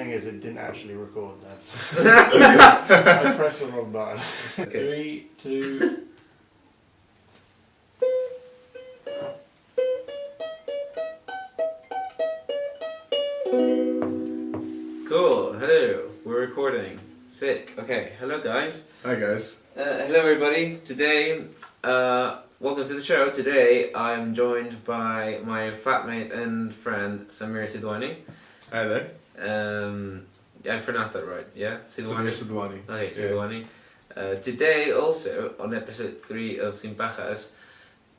thing is, it didn't actually record then. I pressed the wrong button. Okay. 3, 2. Cool. Hello. We're recording. Sick. Okay. Hello, guys. Hi guys. Hello, everybody. Today, welcome to the show. Today, I'm joined by my flatmate and friend Samir Sidhwani. Hi there. I pronounced that right, yeah? Samir Sidhwani. Okay, Sidhwani. Today, also, on episode 3 of Pajas,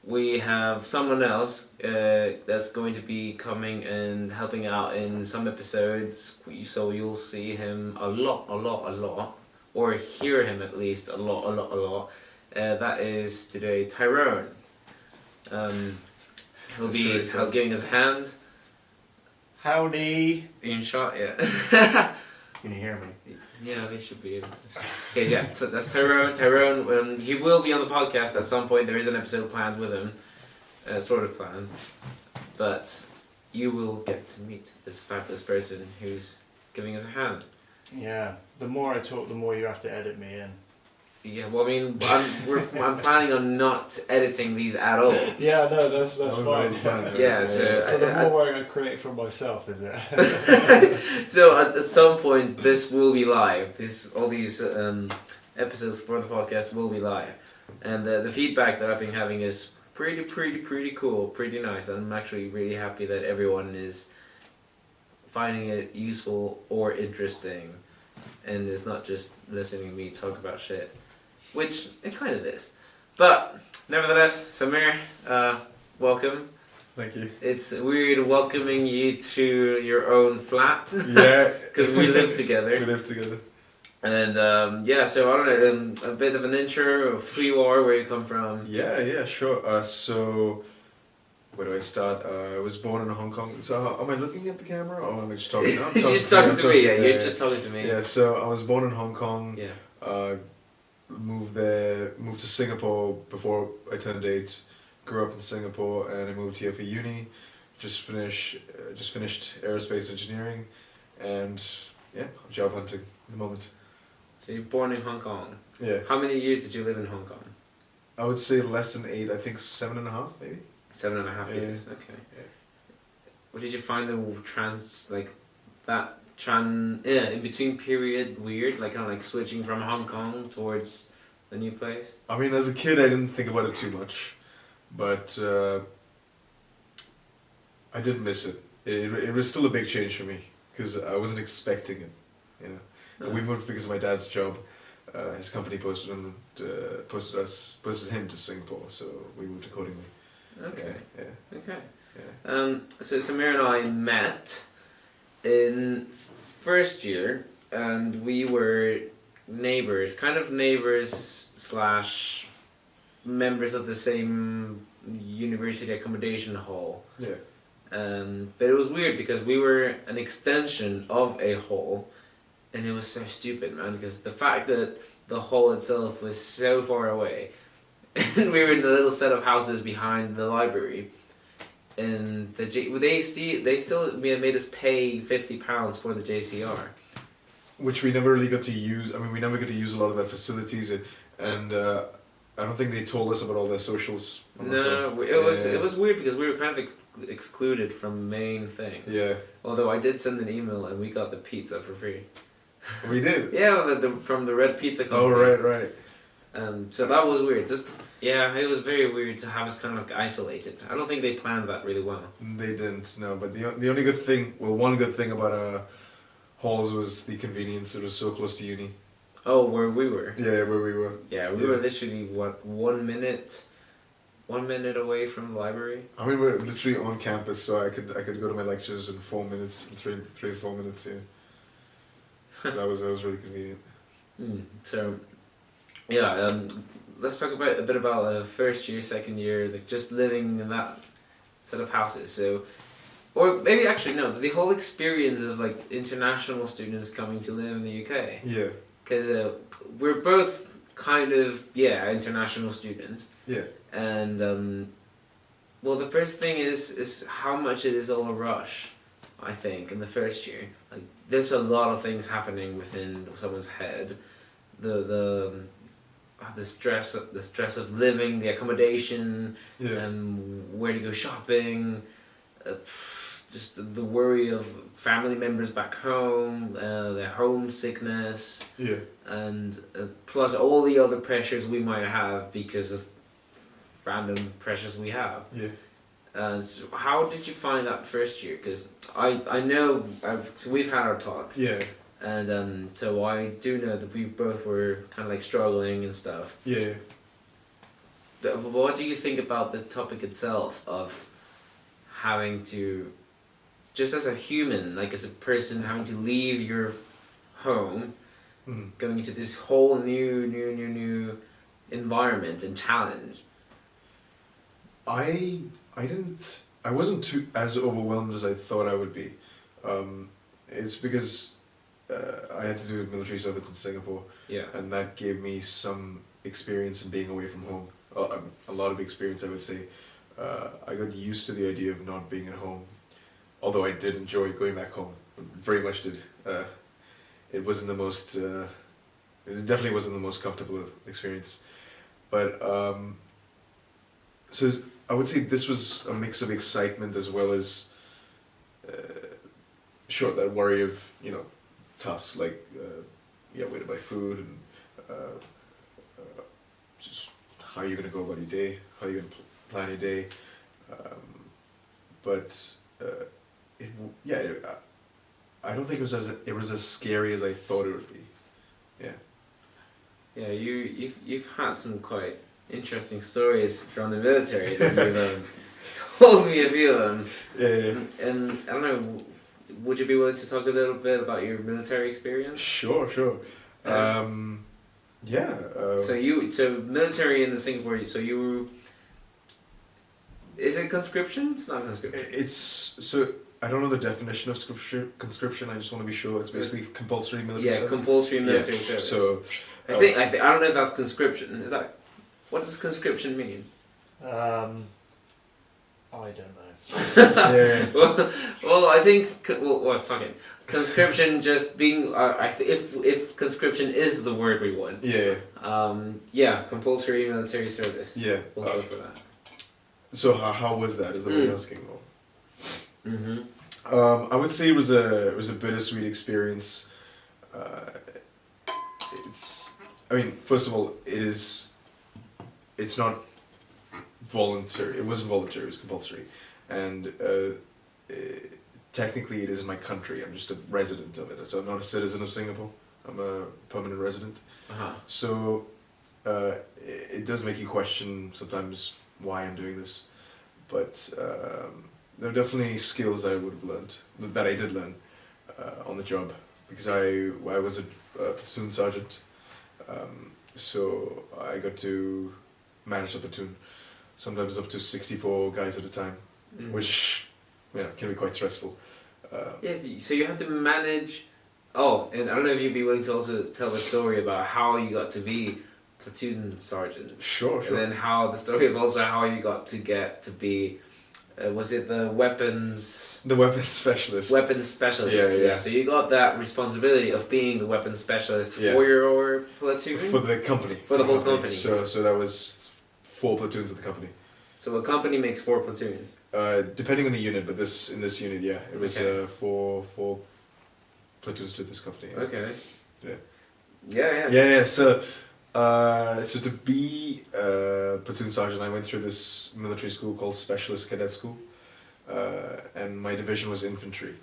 we have someone else that's going to be coming and helping out in some episodes, so you'll see him a lot, or hear him at least a lot. That is today Tyrone. He'll be giving us a hand. Howdy. In shot, yeah. Can you hear me? Yeah, they should be able to. Okay, yeah, so that's Tyrone. Tyrone, he will be on the podcast at some point. There is an episode planned with him, sort of planned. But you will get to meet this fabulous person who's giving us a hand. Yeah. The more I talk, the more you have to edit me in. Yeah, well, I mean, I'm planning on not editing these at all. Yeah, no, that's fine. Yeah, so the more work I create for myself, is it? So at some point, this will be live. All these episodes for the podcast will be live, and the feedback that I've been having is pretty cool, pretty nice. I'm actually really happy that everyone is finding it useful or interesting, and it's not just listening to me talk about shit. Which it kind of is. But, nevertheless, Samir, welcome. Thank you. It's weird welcoming you to your own flat. Yeah. Because we live together. We live together. And, so I don't know, a bit of an intro of who you are, where you come from. Yeah, sure. So, where do I start? I was born in Hong Kong. So, am I looking at the camera or am I just talking? You're just talking to me, yeah, you're just talking to me. Yeah, so I was born in Hong Kong. Yeah. Moved to Singapore before I turned 8. Grew up in Singapore and I moved here for uni. Just finished aerospace engineering, and yeah, I'm job hunting at the moment. So you're born in Hong Kong. Yeah. How many years did you live in Hong Kong? I would say less than 8. I think 7.5 maybe. 7.5 years. Okay. Yeah. What did you find in between period weird, like kind of like switching from Hong Kong towards the new place? I mean, as a kid, I didn't think about it too much, but I did miss it. It was still a big change for me because I wasn't expecting it. You know, Oh. We moved because of my dad's job. His company posted him to Singapore, so we moved accordingly. Okay. Yeah. Okay. Yeah. So Samir and I met in first year, and we were neighbors / members of the same university accommodation hall. Yeah. But it was weird because we were an extension of a hall, and it was so stupid, man, because the fact that the hall itself was so far away, and we were in the little set of houses behind the library, and they still made us pay £50 for the JCR. Which we never really got to use. I mean, we never got to use a lot of their facilities, and I don't think they told us about all their socials. No, it was weird because we were kind of excluded from the main thing. Yeah. Although I did send an email and we got the pizza for free. We did? Yeah, from the Red Pizza Company. Oh, right. So that was weird. It was very weird to have us kind of isolated. I don't think they planned that really well. They didn't, no. But the only good thing, one good thing about halls was the convenience. It was so close to uni. Oh, where we were? Yeah, where we were. Yeah, we were literally, 1 minute away from the library? I mean, we're literally on campus, so I could go to my lectures in 4 minutes, 3 or 4 minutes, yeah. So that was really convenient. So, yeah, let's talk a bit about first year, second year, just living in that set of houses. So, or maybe actually no, the whole experience of international students coming to live in the UK. Yeah. Because we're both kind of international students. Yeah. And well, the first thing is how much it is all a rush I think, in the first year. Like, there's a lot of things happening within someone's head. The stress of living, the accommodation, where to go shopping, just the worry of family members back home, their homesickness, and plus all the other pressures we might have because of random pressures we have. So how did you find that first year? Because I know, so we've had our talks. And so I do know that we both were kind of like struggling and stuff. But what do you think about the topic itself of having to, just as a human, like as a person, having to leave your home, going into this whole new environment and challenge? I wasn't too as overwhelmed as I thought I would be. It's because I had to do military service in Singapore, and that gave me some experience in being away from home. A lot of experience, I would say. I got used to the idea of not being at home, although I did enjoy going back home. Very much did. It wasn't the most. It definitely wasn't the most comfortable experience, but so I would say this was a mix of excitement as well as sure, that worry of, tasks like where to buy food and just how you're going to go about your day, how you're going to plan your day, but I don't think it was as scary as I thought it would be. Yeah, you've had some quite interesting stories from the military that you've told me a few of them. And I don't know, would you be willing to talk a little bit about your military experience? Sure. So military in the Singapore. Is it conscription? It's not conscription. I don't know the definition of conscription. I just want to be sure. It's basically compulsory military service. Compulsory military service. So I don't know if that's conscription. Is that, what does conscription mean? I don't know. Well, I think fuck it. Conscription just being if conscription is the word we want. Compulsory military service. We'll go for that. So how was that? Is that what you're asking? I would say it was a bittersweet experience. First of all, it's not voluntary. It wasn't voluntary. It was compulsory, and technically it is my country. I'm just a resident of it. So I'm not a citizen of Singapore. I'm a permanent resident. So it does make you question sometimes why I'm doing this, but there are definitely skills I would have learned, that I did learn on the job, because I was a platoon sergeant, so I got to manage a platoon, sometimes up to 64 guys at a time, which can be quite stressful. So you have to manage. Oh, and I don't know if you'd be willing to also tell the story about how you got to be platoon sergeant. Sure. And then how the story of also how you got to get to be, was it the weapons? The weapons specialist. Weapons specialist. Yeah. So you got that responsibility of being the weapons specialist for your platoon. For the company. For the whole company. So that was 4 platoons of the company. So a company makes 4 platoons. Depending on the unit, but in this unit, it was 4 platoons to this company. Okay. Yeah. So to be platoon sergeant, I went through this military school called Specialist Cadet School, and my division was infantry.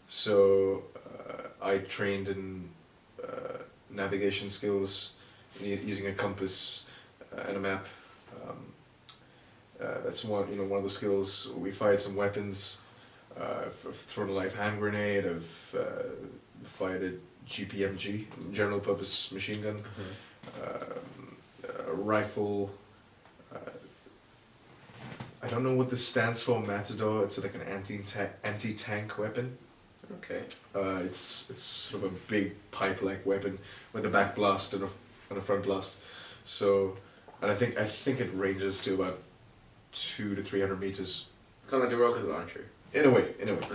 So I trained in navigation skills, using a compass and a map. That's one of the skills. We fired some weapons. I've thrown a live hand grenade. I've fired a GPMG, general purpose machine gun. A rifle. I don't know what this stands for. Matador. It's like an anti-tank weapon. Okay. It's sort of a big pipe-like weapon with a back blast and a front blast. So, and I think it ranges to about 200 to 300 meters. Kind of like a rocket launcher. In a way.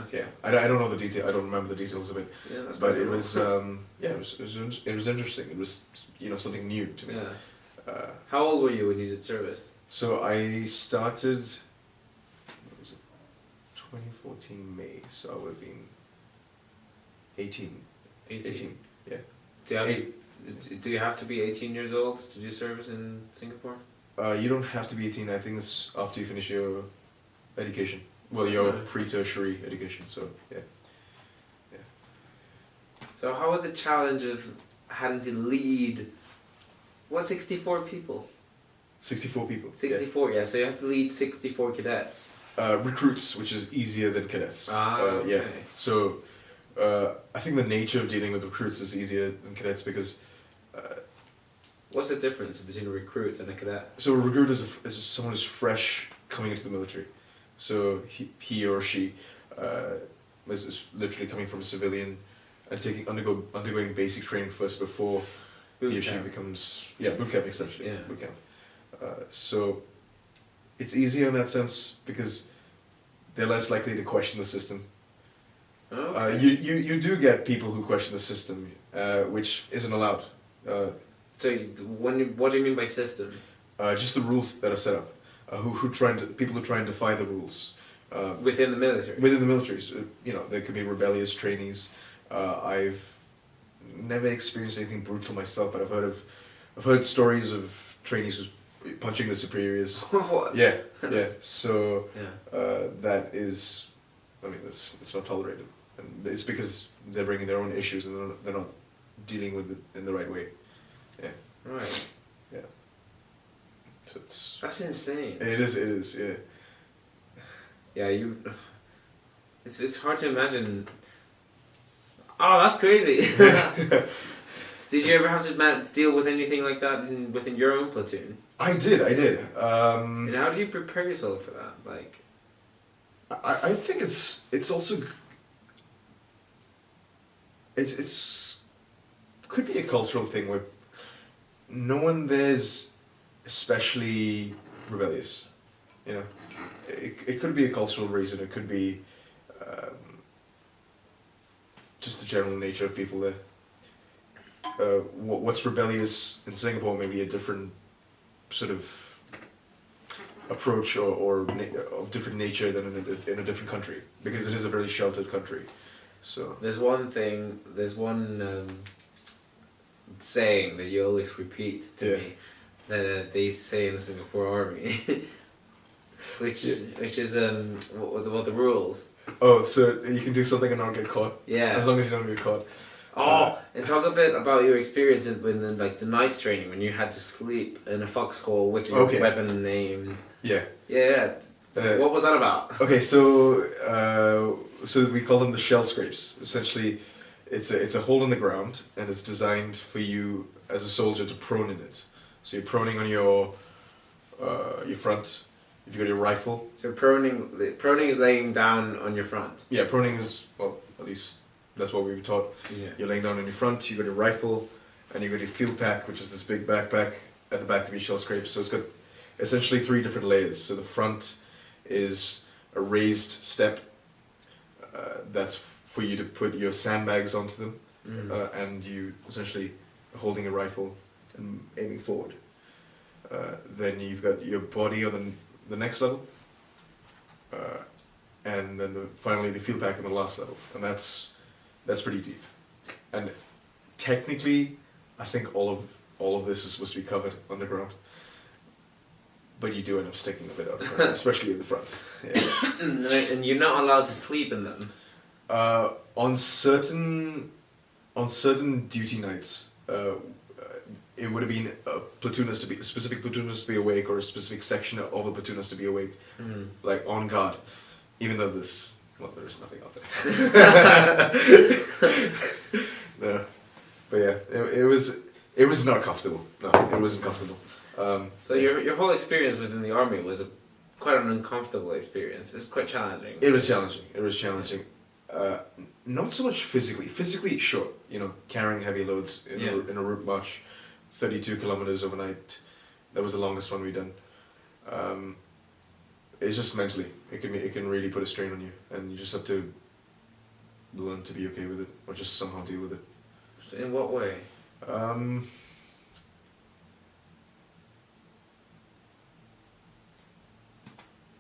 Okay. I don't know the detail. I don't remember the details of it. Yeah, that's But quite it cool. was it was interesting. It was something new to me. Yeah. Uh, How old were you when you did service? so I started. What was it? 2014 May. So I would have been 18. 18. Yeah. Do you have to be 18 years old to do service in Singapore? You don't have to be 18. I think it's after you finish your education. Well, your Right. pre-tertiary education. So yeah. So how was the challenge of having to lead? What, 64 people? 64 people. 64, yeah. So you have to lead 64 cadets. Recruits, which is easier than cadets. Okay. Yeah. So I think the nature of dealing with recruits is easier than cadets because. What's the difference between a recruit and a cadet? So a recruit is someone who's fresh coming into the military. So he or she is literally coming from a civilian and undergoing basic training first before Boot he or she camp. becomes boot camp essentially. Yeah. Boot camp. So it's easier in that sense because they're less likely to question the system. Okay. You do get people who question the system, which isn't allowed. So what do you mean by system? Just the rules that are set up. People who try and defy the rules. Within the military? Within the military, so, there could be rebellious trainees. I've never experienced anything brutal myself, but I've heard stories of trainees who's punching the superiors. What? Yeah. So Yeah. that is, it's not tolerated, and it's because they're bringing their own issues and they're not dealing with it in the right way. Yeah. Right. Yeah. So it's. That's insane. It is. Yeah. Yeah, it's hard to imagine. Oh, that's crazy. Did you ever have to deal with anything like that within your own platoon? I did. And how do you prepare yourself for that? Like, I think it's also. It's could be a cultural thing where no one there's especially rebellious. It could be a cultural reason. It could be just the general nature of people there. What's rebellious in Singapore may be a different sort of approach or of different nature than in a different country because it is a very sheltered country. So there's one saying that you always repeat to me that they say in the Singapore Army, which is what the rules. Oh, so you can do something and not get caught. Yeah. As long as you don't get caught. And talk a bit about your experience in the night's training when you had to sleep in a foxhole with your weapon aimed. Yeah. Yeah. What was that about? Okay, so we call them the shell scrapes. Essentially, it's a hole in the ground and it's designed for you as a soldier to prone in it. So you're proning on your front. If you got your rifle. So proning is laying down on your front. Yeah, proning is at least that's what we were taught. Yeah. You're laying down on your front. You got your rifle, and you got your field pack, which is this big backpack at the back of your shell scrape. So it's got essentially 3 different layers. So the front is a raised step. That's for you to put your sandbags onto them, and you essentially are holding a rifle and aiming forward. Then you've got your body on the next level, and then finally the field pack on the last level, and that's pretty deep. And technically, I think all of this is supposed to be covered underground, but you do end up sticking a bit underground, especially in the front. Yeah. And you're not allowed to sleep in them. On certain duty nights, it would have been a specific platoon has to be awake, or a specific section of a platoon has to be awake, like on guard, even though there is nothing out there. No, but yeah, it was not comfortable. No, it wasn't comfortable. So your whole experience within the army was quite an uncomfortable experience. It's quite challenging. It was challenging. Not so much physically. Physically, sure. Carrying heavy loads in a route march. 32 kilometers overnight. That was the longest one we'd done. it's just mentally. It can really put a strain on you, and you just have to learn to be okay with it, or just somehow deal with it. In what way?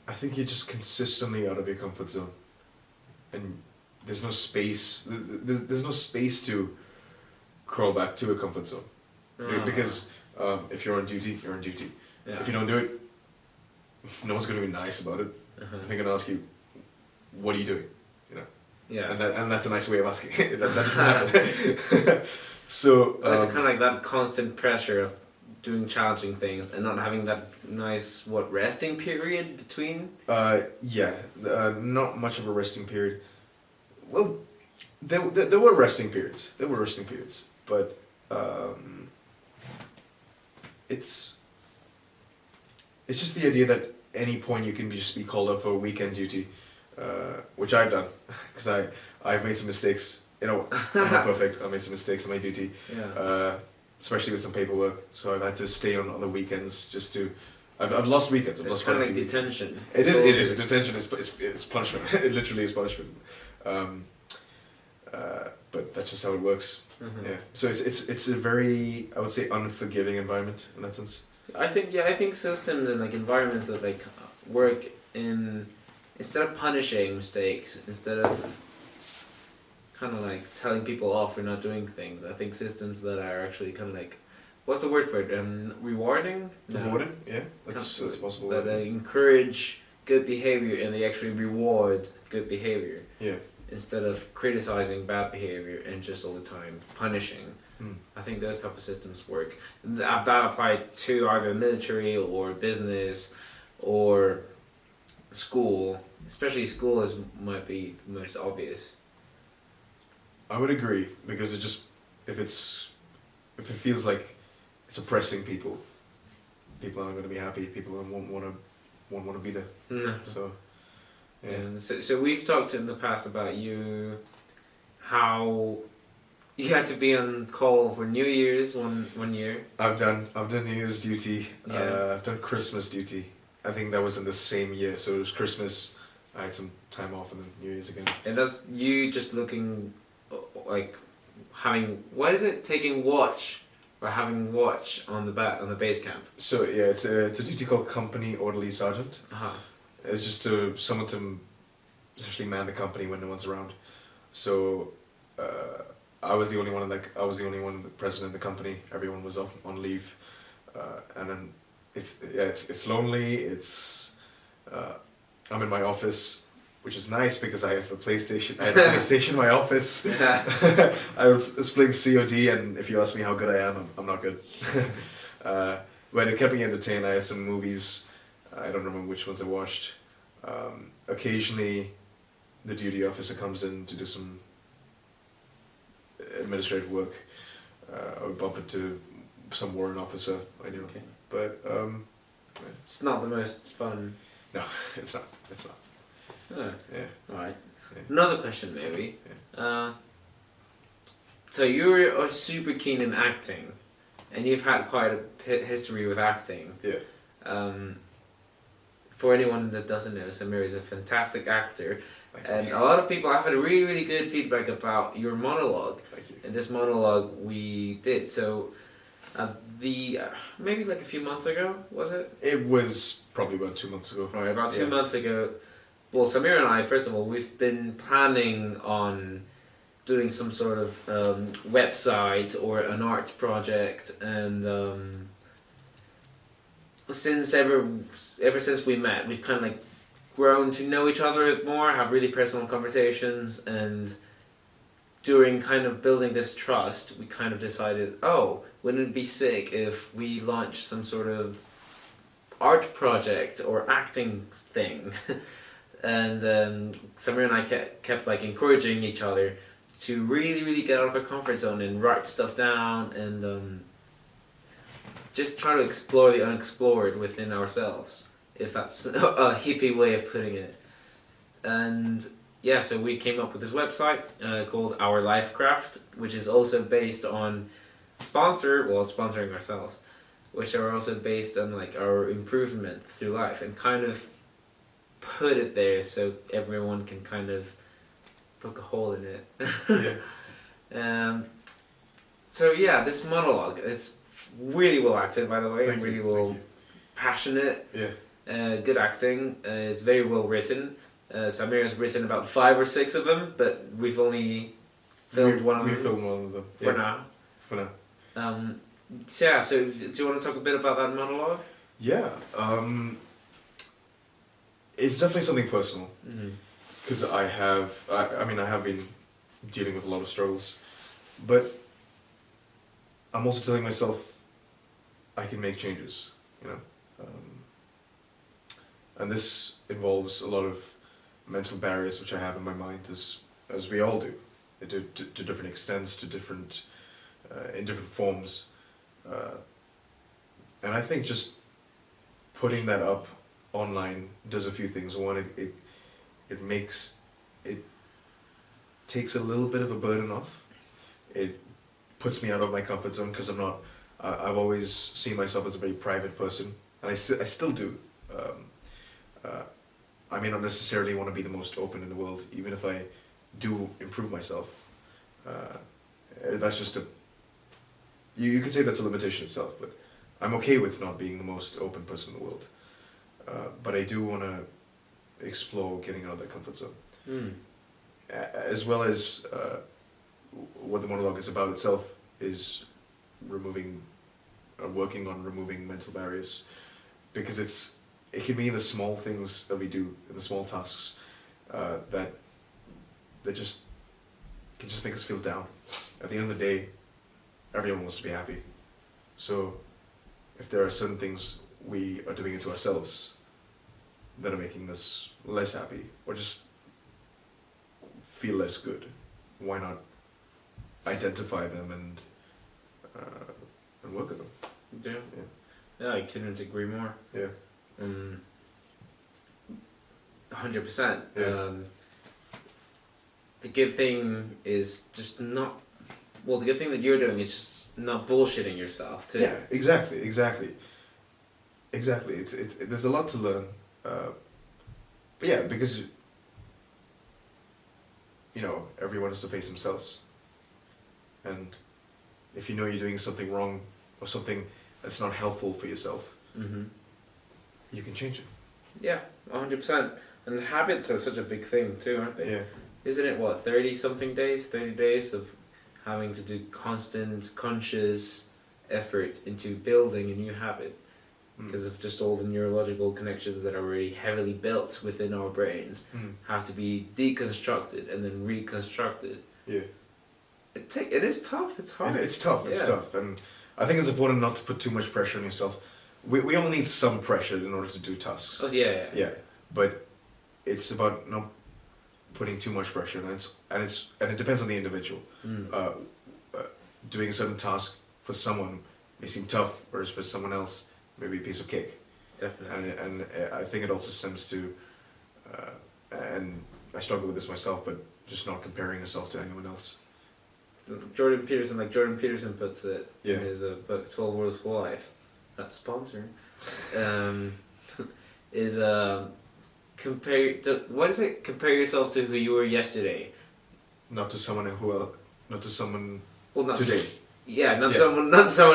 I think you're just consistently out of your comfort zone, and there's no space. There's no space to crawl back to a comfort zone, because if you're on duty, you're on duty. Yeah. If you don't do it, no one's going to be nice about it. Uh-huh. They're going to ask you, "What are you doing?" Yeah. And that's a nice way of asking. that doesn't happen. So It's kind of like that constant pressure of doing challenging things and not having that nice resting period between. Not much of a resting period. Well, there were resting periods. But it's just the idea that any point you can just be called up for weekend duty, which I've done, because I've made some mistakes. I'm not perfect. I made some mistakes on my duty, especially with some paperwork. So I've had to stay on the weekends just to. I've lost weekends. It's kind of like detention. It is detention. It's punishment. It literally is punishment. But that's just how it works. Mm-hmm. Yeah. So it's a very, I would say, unforgiving environment in that sense. I think systems and like environments that like work in, instead of punishing mistakes, instead of kind of like telling people off for not doing things, I think systems that are actually kind of like, what's the word for it? Rewarding? No. Rewarding? Yeah, that's possible. That they encourage good behavior and they actually reward good behavior. Yeah. Instead of criticizing bad behavior and just all the time punishing. Mm. I think those type of systems work. That apply to either military or business or school. Especially school might be the most obvious. I would agree, because if it feels like it's oppressing people aren't going to be happy. People won't want to be there. No. So. Yeah. And so we've talked in the past about how you had to be on call for New Year's one year. I've done New Year's duty. Yeah. I've done Christmas duty. I think that was in the same year. So it was Christmas. I had some time off, and then New Year's again. And that's you just looking like having, what is it, taking watch or having watch on the base camp. So yeah, it's a duty called Company Orderly Sergeant. Uh-huh. It's just someone to essentially man the company when no one's around. So I was the only one present in the company. Everyone was off on leave, and then it's lonely. I'm in my office, which is nice because I have a PlayStation. I had a PlayStation in my office. Yeah. I was playing COD, and if you ask me how good I am, I'm not good. But it kept me entertained. I had some movies. I don't remember which ones I watched. Occasionally, the duty officer comes in to do some administrative work. I would bump into some warrant officer I knew. Okay. But It's not the most fun. no, it's not. Oh, Yeah. alright. Yeah. Another question maybe. So you're super keen in acting, and you've had quite a history with acting. Yeah. For anyone that doesn't know, Samir is a fantastic actor, Thank you. and a lot of people have had really, really good feedback about your monologue. Thank you. And this monologue we did. So, maybe like a few months ago, was it? It was probably about 2 months ago. Or about 2 Yeah. months ago. Well, Samir and I, first of all, we've been planning on doing some sort of website or an art project, and ever since we met, we've kind of like grown to know each other a bit more, have really personal conversations, and during kind of building this trust, we kind of decided, wouldn't it be sick if we launched some sort of art project or acting thing? And Samir and I kept like encouraging each other to really, really get out of our comfort zone and write stuff down and just try to explore the unexplored within ourselves, if that's a hippie way of putting it. And yeah, so we came up with this website called Our Life Craft, which is also based on sponsoring ourselves, which are also based on like our improvement through life and kind of put it there so everyone can kind of poke a hole in it. Yeah. So yeah, this monologue, it's really well acted, by the way. Thank Really you, well, thank you. passionate. Yeah. Good acting. It's very well written. Samir has written about 5 or 6 of them, but we've only filmed one of them. We filmed one of them. For now. For now. So yeah, so do you want to talk a bit about that monologue? Yeah. It's definitely something personal. Because I have been dealing with a lot of struggles. But I'm also telling myself I can make changes, you know. And this involves a lot of mental barriers which I have in my mind, as we all do, to different extents, to different, in different forms. And I think just putting that up online does a few things. One, it takes a little bit of a burden off. It puts me out of my comfort zone because I've always seen myself as a very private person, and I still do. I may not necessarily want to be the most open in the world, even if I do improve myself. That's just you could say that's a limitation itself, but I'm okay with not being the most open person in the world. But I do want to explore getting out of that comfort zone. As well as what the monologue is about itself is working on removing mental barriers, because it can be in the small things that we do, in the small tasks, that just can just make us feel down. At the end of the day, everyone wants to be happy. So if there are certain things we are doing it to ourselves that are making us less happy or just feel less good, why not identify them and work at them? Yeah, I couldn't agree more. 100%. The good thing is just not. Well, the good thing that you're doing is just not bullshitting yourself too. Yeah, exactly. It's there's a lot to learn, but yeah, because everyone has to face themselves, and if you know you're doing something wrong or something that's not helpful for yourself, you can change it. Yeah, 100%. And habits are such a big thing too, aren't they? Yeah. Isn't it 30 days of having to do constant, conscious effort into building a new habit because of just all the neurological connections that are already heavily built within our brains have to be deconstructed and then reconstructed. Yeah. It is tough. It's hard. It's tough. It's tough, and I think it's important not to put too much pressure on yourself. We all need some pressure in order to do tasks. Oh yeah. But it's about not putting too much pressure, and it depends on the individual. Doing a certain task for someone may seem tough, whereas for someone else may be a piece of cake. Definitely. And I think it also stems to, and I struggle with this myself, but just not comparing yourself to anyone else. Jordan Peterson puts it Yeah. in his book 12 Rules for Life, not sponsored, is compare yourself to who you were yesterday. Not to someone Not today. Yeah, not someone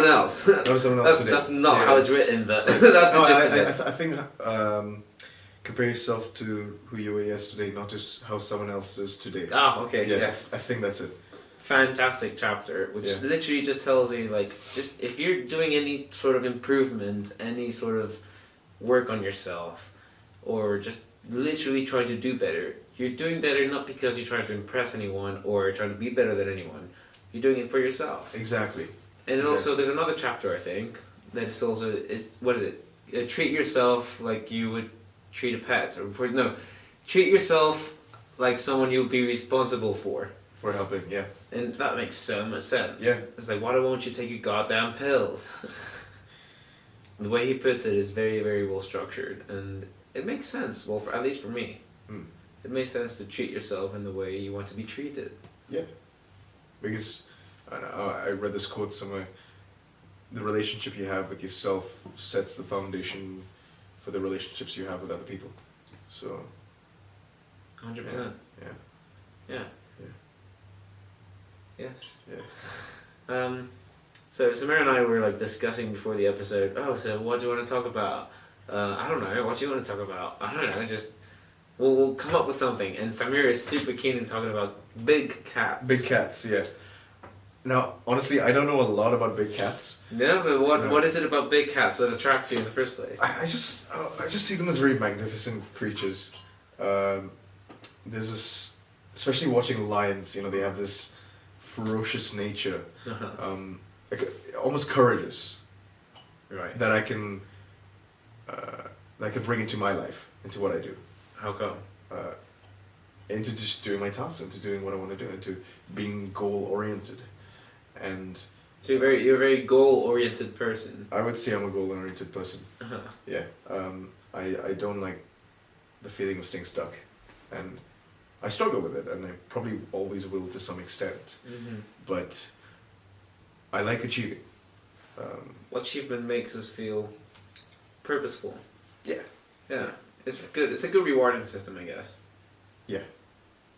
else. Not to someone else today. That's not how it's written, but that's the gist of it. I think compare yourself to who you were yesterday, not just how someone else is today. Okay, yes. I think that's it. Fantastic chapter, which literally just tells you, just if you're doing any sort of improvement, any sort of work on yourself, or just literally trying to do better, you're doing better not because you're trying to impress anyone or trying to be better than anyone. You're doing it for yourself. Exactly. And also, there's another chapter, I think, that is also, what is it? Treat yourself like you would treat a pet. Treat yourself like someone you'll be responsible for. For helping, yeah. And that makes so much sense. Yeah. It's like, why won't you take your goddamn pills? The way he puts it is very, very well structured, and it makes sense. Well, at least for me, it makes sense to treat yourself in the way you want to be treated. Yeah, because I read this quote somewhere. The relationship you have with yourself sets the foundation for the relationships you have with other people. So 100%. yeah. Yeah. Yeah. Yes. Yeah. So Samir and I were like discussing before the episode. Oh, so what do you want to talk about? I don't know. What do you want to talk about? I don't know. Just we'll come up with something. And Samir is super keen in talking about big cats. Big cats, yeah. Now, honestly, I don't know a lot about big cats. No, but what No. what is it about big cats that attract you in the first place? I just see them as very magnificent creatures. There's this, especially watching lions. You know, they have this ferocious nature, like almost courageous, Right. that I can bring into my life, into what I do, How come? into just doing my tasks, into doing what I want to do, into being goal oriented, and So you're a very goal oriented person. I would say I'm a goal oriented person. Uh-huh. Yeah. I don't like the feeling of staying stuck, and I struggle with it, and I probably always will to some extent. Mm-hmm. But I like achieving. What achievement makes us feel purposeful? Yeah. Yeah. It's good. It's a good rewarding system, I guess. Yeah.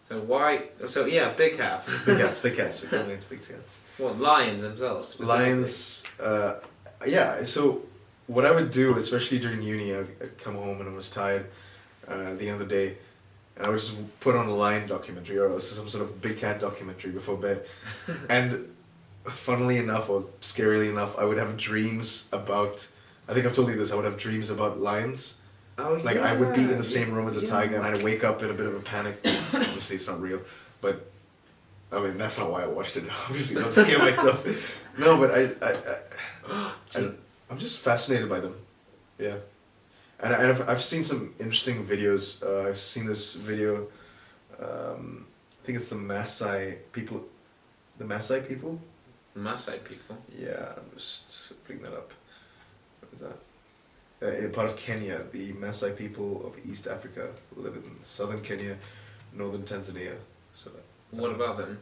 So why? So yeah, big cats. Big cats, big cats. Big cats. What, lions themselves? specifically? Lions. Yeah. So what I would do, especially during uni, I'd come home and I was tired at the end of the day, and I would just put on a lion documentary or some sort of big cat documentary before bed, and funnily enough, or scarily enough, I would have dreams about. I think I've told you this. I would have dreams about lions. Oh, Like yeah. I would be in the same room as a Yeah. tiger, and I'd wake up in a bit of a panic. Obviously, it's not real, but I mean that's not why I watched it. Obviously, I'll scare myself. No, but I'm just fascinated by them. Yeah, and I've seen some interesting videos. I've seen this video. I think it's the Maasai people. The Maasai people. Maasai people. Yeah, I'm just putting that up. What is that? In part of Kenya, the Maasai people of East Africa live in southern Kenya, northern Tanzania. So, What about them?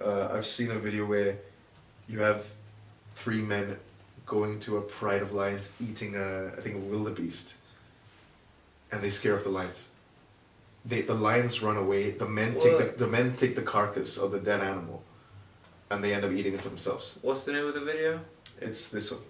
I've seen a video where you have 3 men going to a pride of lions eating I think a wildebeest, and they scare off the lions. The lions run away. The men take the carcass of the dead animal, and they end up eating it for themselves. What's the name of the video? It's this one.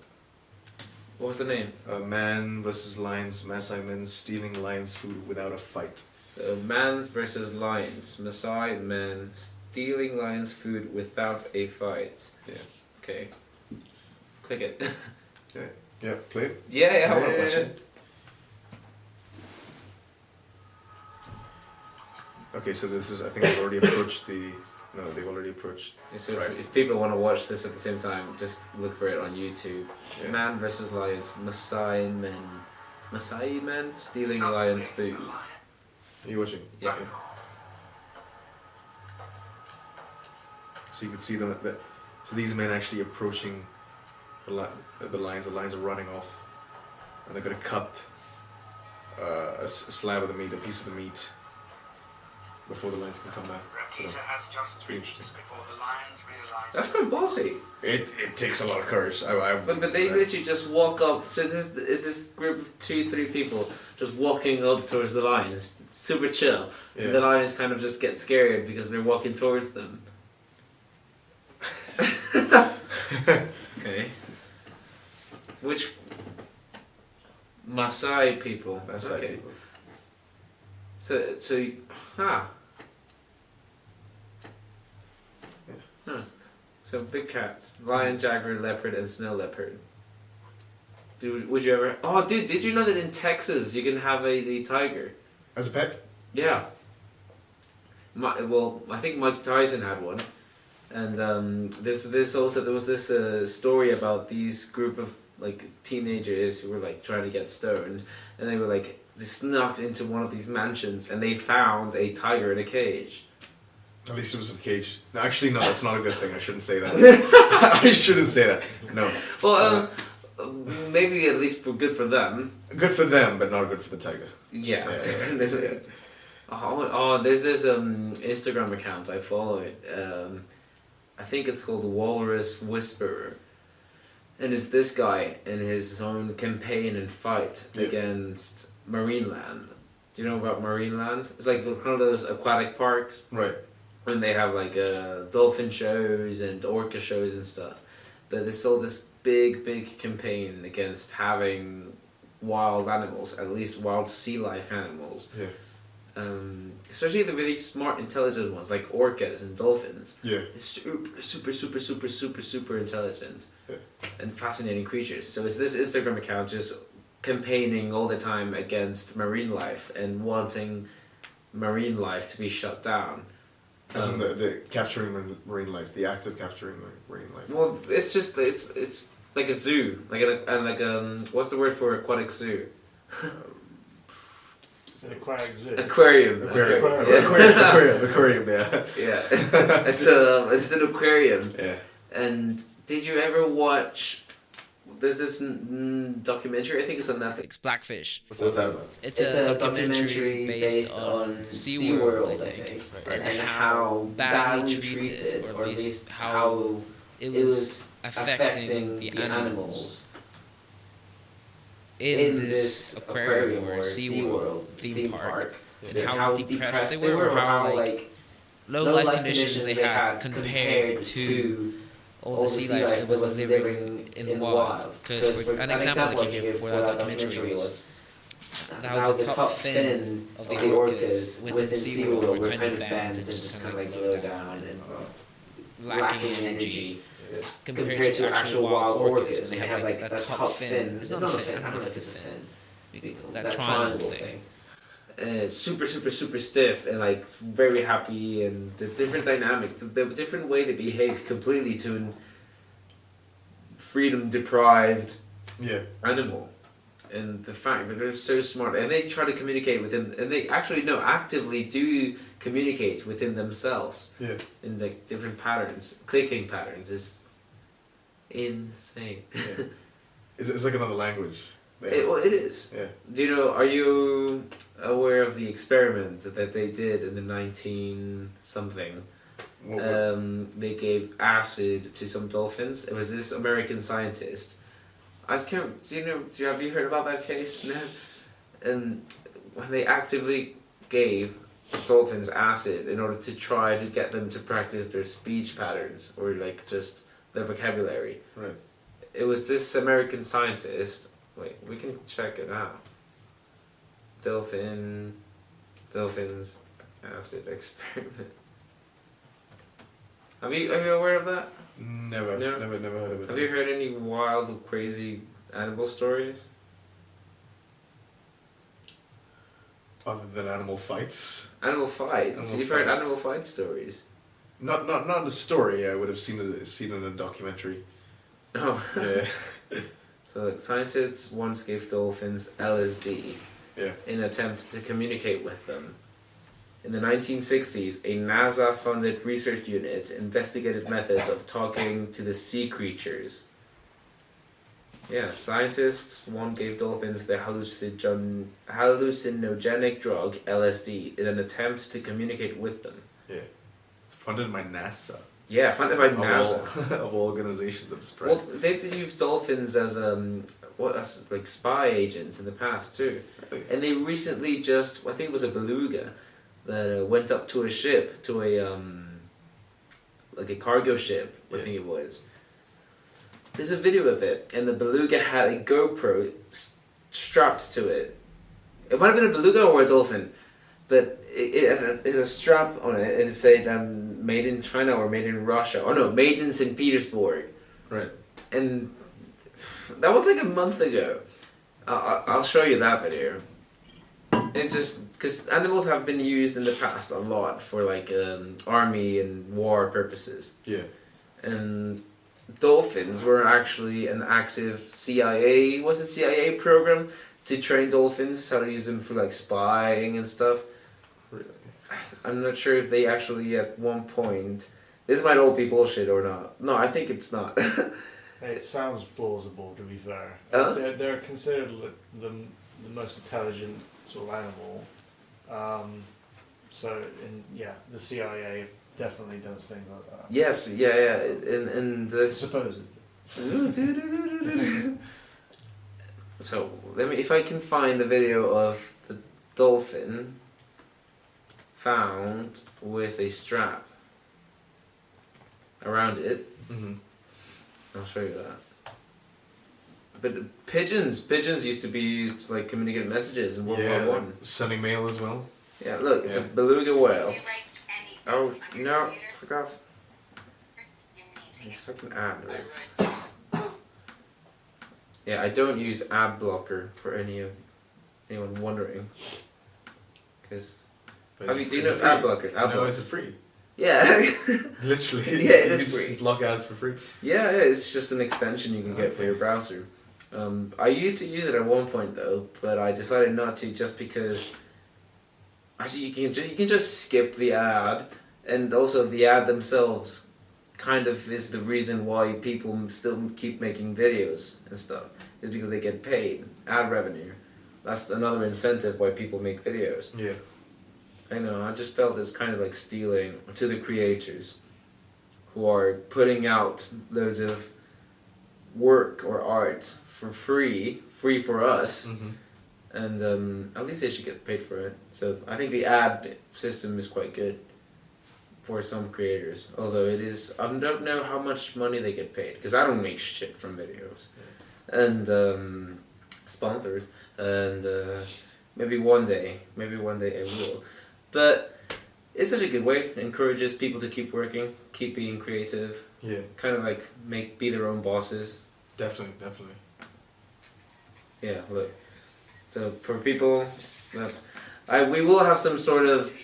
What was the name? Man versus lions. Maasai men stealing lions' food without a fight. So, Mans versus Lions. Maasai men stealing lions' food without a fight. Yeah. Okay. Click it. Yeah, play it. Yeah, I want to watch it. Okay, so this is, I think they've already approached they've already approached. So Right. if people want to watch this at the same time, just look for it on YouTube. Yeah. Man versus Lions. Maasai men. Maasai men stealing lions' food. Are you watching? Yeah. So you can see them, so these men actually approaching the lions. The lions are running off, and they're going to cut a slab of the meat, a piece of the meat, before the lions can come back. So it's pretty interesting. That's quite bossy. It takes a lot of courage. But they literally just walk up. So this is this group of 2-3 people just walking up towards the lions, super chill. Yeah. And the lions kind of just get scared because they're walking towards them. Okay. Which Maasai people? Maasai Okay. people. So, huh. Huh. So big cats, lion, jaguar, leopard, and snow leopard. Would you ever? Oh, dude, did you know that in Texas you can have a tiger? As a pet? Yeah. Well, I think Mike Tyson had one, and this also there was this story about these group of like teenagers who were like trying to get stoned, and they were like they snuck into one of these mansions and they found a tiger in a cage. At least it was in a cage. No, actually, no, that's not a good thing. I shouldn't say that. I shouldn't say that. No. Well, maybe at least good for them. Good for them, but not good for the tiger. Yeah. Yeah. Oh, there's this Instagram account I follow it. I think it's called Walrus Whisperer, and it's this guy in his own campaign and fight Yeah. against Marineland, Do you know about Marineland? It's like one of those aquatic parks. Right. And they have like dolphin shows and orca shows and stuff. But there's still this big campaign against having wild animals, at least wild sea life animals. Yeah. Especially the really smart, intelligent ones like orcas and dolphins. Yeah. They're super intelligent. Yeah. And fascinating creatures. So it's this Instagram account just campaigning all the time against marine life and wanting marine life to be shut down. As in the capturing marine life, the act of capturing marine life. Well, it's just it's like a zoo, what's the word for aquatic zoo? It's an aquatic zoo. Aquarium. Aquarium. Yeah. Aquarium, yeah. Yeah. It's an aquarium. Yeah. And did you ever watch? There's this documentary. I think it's on Netflix. Blackfish. What's that about? It's a documentary based on SeaWorld, I think, and how badly treated, or at least how it was affecting the animals in this aquarium or SeaWorld theme park, and how depressed they were, or how like low life conditions they had compared to all the sea life that was living in the wild. Because an example I can give for that documentary was how the top fin of the orcas within SeaWorld were kind of bent and just kind of like low down and lacking in energy compared to actual wild orcas when they have like that top fin. It's not a fin, I don't know if it's a fin. That triangle thing. Super stiff and like very happy, and the different dynamic, the different way they behave completely to an freedom deprived animal, and the fact that they're so smart and they try to communicate with them, and they actually actively do communicate within themselves in like different patterns, clicking patterns is insane. Yeah. It's like another language. It is. Yeah. Do you know? Are you aware of the experiment that they did in the 19-something? They gave acid to some dolphins. It was this American scientist. Have you heard about that case? No. And when they actively gave dolphins acid in order to try to get them to practice their speech patterns or like just their vocabulary. Right. It was this American scientist. Wait, we can check it out. Dolphins acid experiment. Are you aware of that? Never heard of it. Have you heard any wild, crazy animal stories? Other than animal fights? Animal fights? You've heard animal fight stories? Not a story. I would have seen it in a documentary. Oh. Yeah. So scientists once gave dolphins LSD in an attempt to communicate with them. In the 1960s, a NASA-funded research unit investigated methods of talking to the sea creatures. Yeah, scientists once gave dolphins the hallucinogenic drug LSD in an attempt to communicate with them. Yeah. Funded by NASA. Yeah, funded by NASA. Of all organizations, I'm surprised. Well, they've used dolphins as like spy agents in the past too, and they recently just, I think it was a beluga that went up to a ship, to a like a cargo ship, I think it was. There's a video of it, and the beluga had a GoPro strapped to it. It might have been a beluga or a dolphin, but it had a strap on it, and it said made in China or made in Russia. Oh no, made in St. Petersburg. Right. And that was like a month ago. I'll show you that video. And just because animals have been used in the past a lot for like army and war purposes. Yeah. And dolphins were actually an active CIA program to train dolphins how to use them for like spying and stuff. Really? I'm not sure if they actually at one point. This might all be bullshit or not. No, I think it's not. It sounds plausible, to be fair. Huh? They're considered the most intelligent sort of animal. The CIA definitely does things like that. Yes, yeah, and Supposedly. So if I can find the video of the dolphin found with a strap around it. Mm-hmm. I'll show you that. But pigeons used to be used to like communicate messages in World War One. Sending mail as well. Yeah, look, it's a beluga whale. Oh no, fuck off. These fucking ad words. Yeah, I don't use ad blocker for anyone wondering. Because do you know ad blockers? No, it's free. Yeah. Literally. Yeah, it is you just free. block ads for free. Yeah, it's just an extension you can get for your browser. I used to use it at one point though, but I decided not to just because. Actually, you can just skip the ad, and also the ad themselves kind of is the reason why people still keep making videos and stuff. Is because they get paid ad revenue. That's another incentive why people make videos. Yeah. I know. I just felt it's kind of like stealing to the creators, who are putting out loads of work or art for free for us. Mm-hmm. And at least they should get paid for it. So I think the ad system is quite good for some creators. Although it is, I don't know how much money they get paid because I don't make shit from videos, and sponsors. And maybe one day I will. But it's such a good way. It encourages people to keep working, keep being creative. Yeah. Kind of like be their own bosses. Definitely. Yeah. Look. So for people that we will have some sort of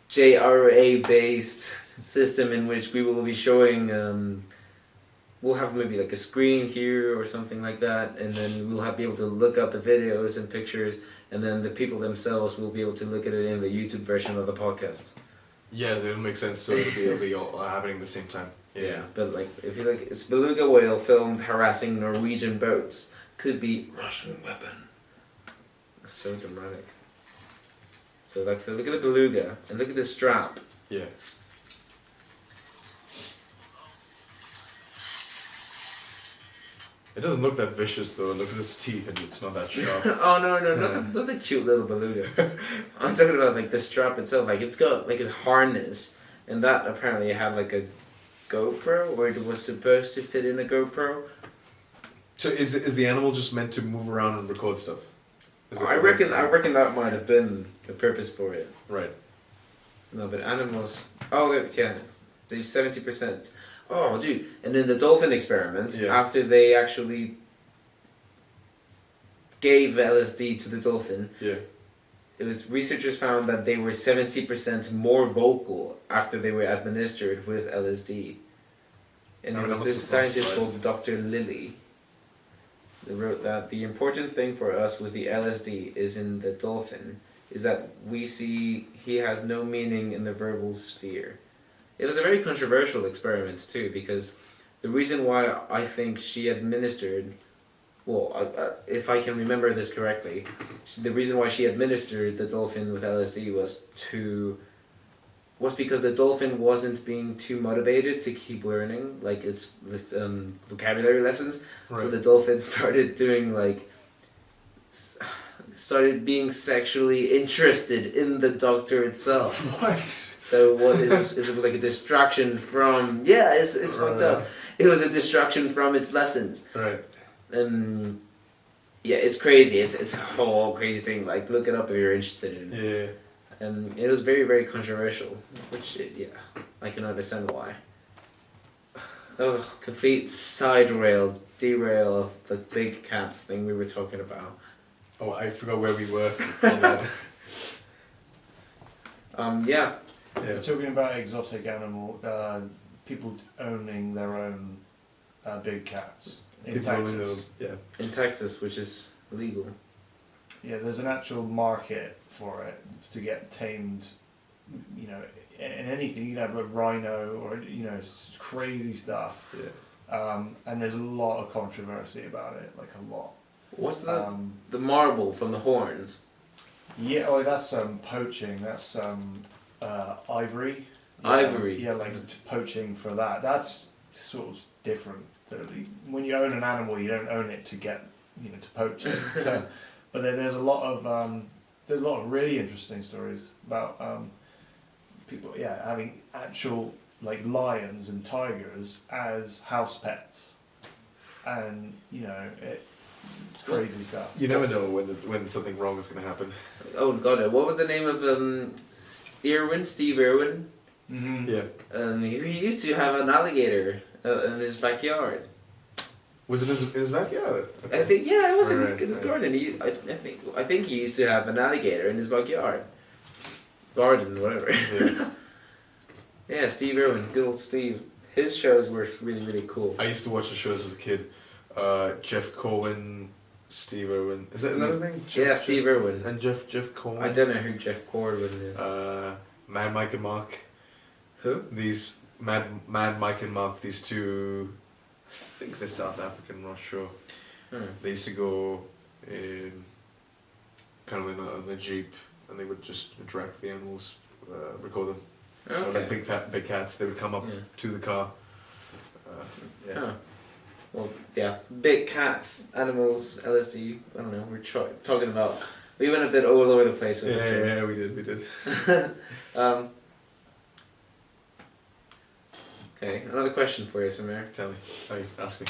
JRA based system in which we will be showing we'll have maybe like a screen here or something like that, and then we'll be able to look up the videos and pictures, and then the people themselves will be able to look at it in the YouTube version of the podcast. Yeah, it'll make sense. So it'll be all happening at the same time. Yeah, but like if you look, it's beluga whale filmed harassing Norwegian boats. Could be Russian weapon. That's so dramatic. So like look at the beluga and look at the strap. Yeah. It doesn't look that vicious though. Look at its teeth, and it's not that sharp. Oh no, not the cute little beluga. I'm talking about like the strap itself. Like it's got like a harness, and that apparently had like a GoPro, or it was supposed to fit in a GoPro. So is the animal just meant to move around and record stuff? I reckon that might have been the purpose for it. Right. No, but animals. Oh yeah, they're 70%. Oh, dude! And in the dolphin experiment, after they actually gave LSD to the dolphin, it was researchers found that they were 70% more vocal after they were administered with LSD. And it was this scientist called Dr. Lilly. They wrote that the important thing for us with the LSD is in the dolphin is that we see he has no meaning in the verbal sphere. It was a very controversial experiment too, because the reason why I think she administered, if I can remember this correctly, the reason why she administered the dolphin with LSD was because the dolphin wasn't being too motivated to keep learning, like its vocabulary lessons. Right. So the dolphin started doing started being sexually interested in the doctor itself. What? So it was like a distraction from it's fucked up. It was a distraction from its lessons. Right. It's crazy. It's a whole crazy thing. Like look it up if you're interested in it. Yeah. And it was very, very controversial, which, I can understand why. That was a complete derail of the big cats thing we were talking about. Oh, I forgot where we were on that. We're talking about exotic animal, people owning their own big cats in Texas. In Texas, which is illegal. Yeah, there's an actual market for it to get tamed, in anything. You can have a rhino or, crazy stuff. Yeah. And there's a lot of controversy about it, like a lot. What's the marble from the horns? Yeah, that's poaching. That's ivory. Ivory. Yeah, like poaching for that. That's sort of different. When you own an animal, you don't own it to get, to poach it. But then there's a lot of there's a lot of really interesting stories about people, having actual like lions and tigers as house pets, and it's crazy stuff. You never know when something wrong is going to happen. Oh god, what was the name of Steve Irwin? Mm-hmm. Yeah. He used to have an alligator in his backyard. Was it in his backyard? Okay. I think it was Right, in his garden. I think he used to have an alligator in his backyard, garden, whatever. Yeah. Yeah, Steve Irwin, good old Steve. His shows were really, really cool. I used to watch the shows as a kid. Jeff Cohen, Steve Irwin. Is that his name? Steve Irwin. And Jeff Cohen. I don't know who Jeff Cohen is. Mad Mike and Mark. Who? These Mad Mike and Mark. These two. I think they're South African. I'm not sure. They used to go in kind of in a jeep, and they would just interact with the animals, record them. Okay. Like big cats. They would come up to the car. Yeah. Huh. Well, yeah, big cats, animals, LSD. I don't know. We're talking about. We went a bit all over the place with this one. Yeah, we did. Okay, another question for you, Samir. Tell me. Ask me.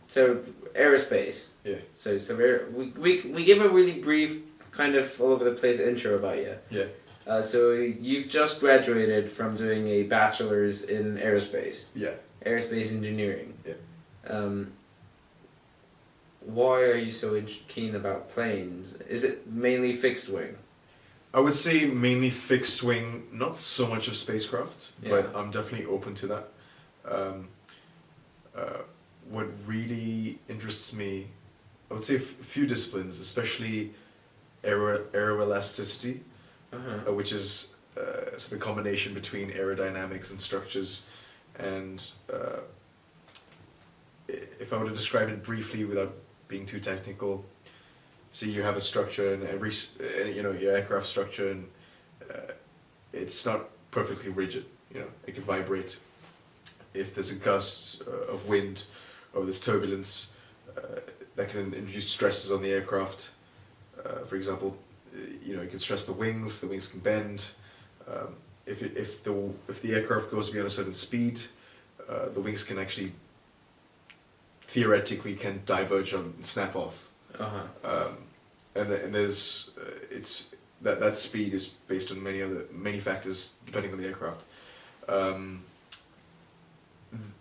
So, aerospace. Yeah. So we give a really brief, kind of all over the place intro about you. Yeah. So you've just graduated from doing a bachelor's in aerospace. Yeah. Aerospace engineering. Yeah. Why are you so keen about planes? Is it mainly fixed wing? I would say mainly fixed wing, not so much of spacecraft, Yeah. but I'm definitely open to that. What really interests me, I would say a few disciplines, especially aeroelasticity, which is sort of a combination between aerodynamics and structures. And if I were to describe it briefly without being too technical, so you have a structure and your aircraft structure, and it's not perfectly rigid. It can vibrate. If there's a gust of wind or there's turbulence, that can introduce stresses on the aircraft. For example, it can stress the wings can bend. If the aircraft goes beyond a certain speed, the wings can actually theoretically can diverge and snap off. And there's it's that speed is based on many factors depending on the aircraft.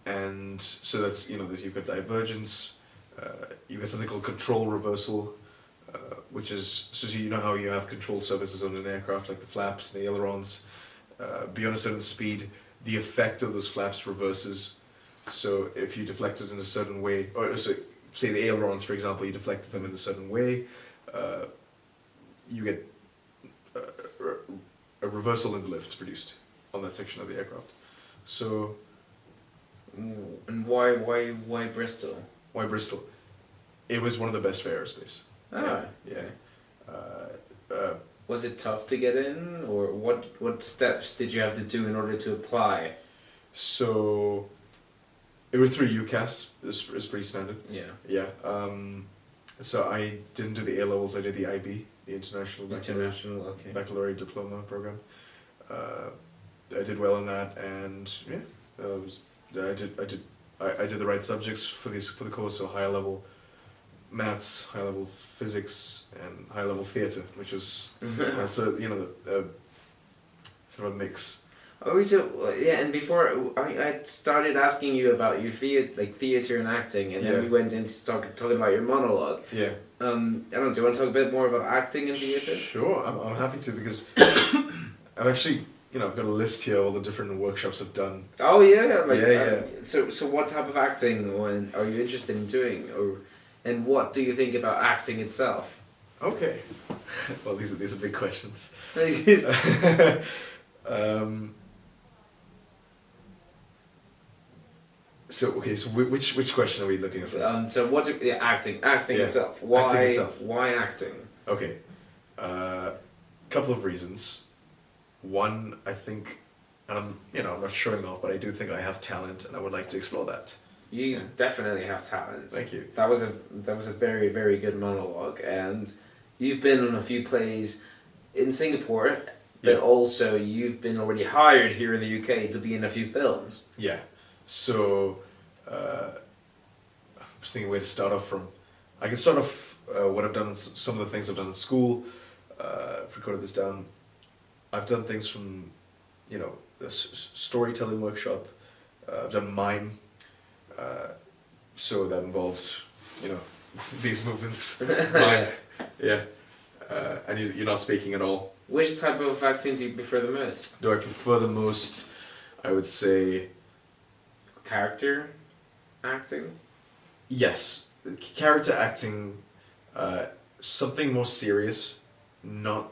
And so that's you've got divergence, you've got something called control reversal, which is so how you have control surfaces on an aircraft like the flaps and the ailerons. Beyond a certain speed, the effect of those flaps reverses. So if you deflect it in a certain way, or so say the ailerons, for example, you deflected them in a certain way, you get a reversal in the lift produced on that section of the aircraft. So. And why Bristol? Why Bristol? It was one of the best for aerospace. Was it tough to get in, or what steps did you have to do in order to apply? So, it was through UCAS. It's pretty standard. Yeah. So I didn't do the A levels. I did the IB, the International Okay. Baccalaureate Diploma program. I did well in that, and I did the right subjects for the course. So higher level maths, high level physics, and high level theatre, which was that's sort of a mix. Oh, so and before I started asking you about your theatre and acting, and then we went into talking about your monologue. Yeah. I don't know. Do you want to talk a bit more about acting and theatre? Sure, I'm happy to, because I've actually I've got a list here of all the different workshops I've done. Oh yeah. So what type of acting are you interested in doing, and what do you think about acting itself? Okay. Well, these are big questions. So which question are we looking at first? So what? Acting itself. Why? Acting itself. Why acting? Okay. Couple of reasons. One, I think, and I'm not showing off, but I do think I have talent, and I would like to explore that. You definitely have talent. Thank you. That was a very, very good monologue, and you've been on a few plays in Singapore, but also you've been already hired here in the UK to be in a few films. Yeah. So, I was thinking where to start off from. I can start off what I've done, some of the things I've done in school. I've recorded this down. I've done things from, you know, a storytelling workshop. I've done mime. So that involves, you know, these movements. Mime. Yeah. And you're not speaking at all. Which type of acting do you prefer the most? Do I prefer the most? I would say... Character acting? Yes. Character acting, something more serious. Not...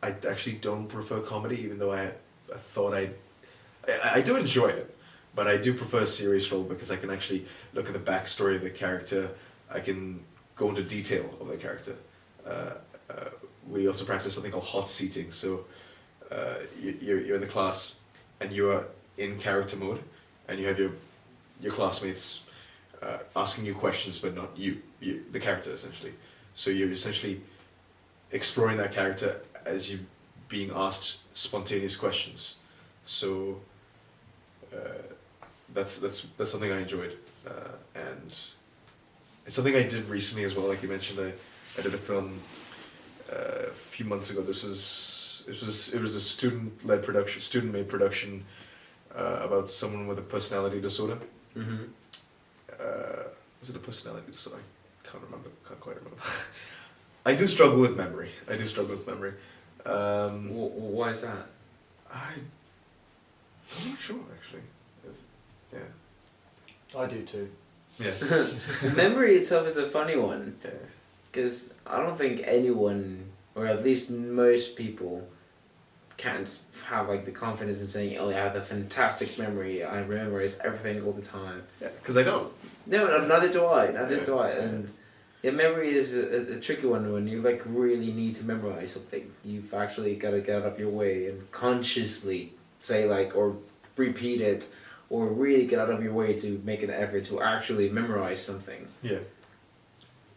I actually don't prefer comedy, even though I thought I do enjoy it. But I do prefer a serious role because I can actually look at the backstory of the character. I can go into detail of the character. We also practice something called hot seating. So you're in the class and you are in character mode, and you have your classmates asking you questions, but not you, the character essentially. So you're essentially exploring that character as you being asked spontaneous questions. So that's something I enjoyed, and it's something I did recently as well. Like you mentioned, I did a film a few months ago. It was a student-made production about someone with a personality disorder. Mm-hmm. Was it a personality disorder? I can't quite remember. I do struggle with memory. Why is that? I'm not sure actually. Yeah. I do too. Yeah. Memory itself is a funny one, because I don't think anyone, or at least most people, can't have like the confidence in saying, "Oh, I have a fantastic memory. I memorize everything all the time." Yeah, because I don't. No, neither do I. And yeah, memory is a tricky one when you like really need to memorize something. You've actually got to get out of your way and consciously say like or repeat it, or really get out of your way to make an effort to actually memorize something. Yeah.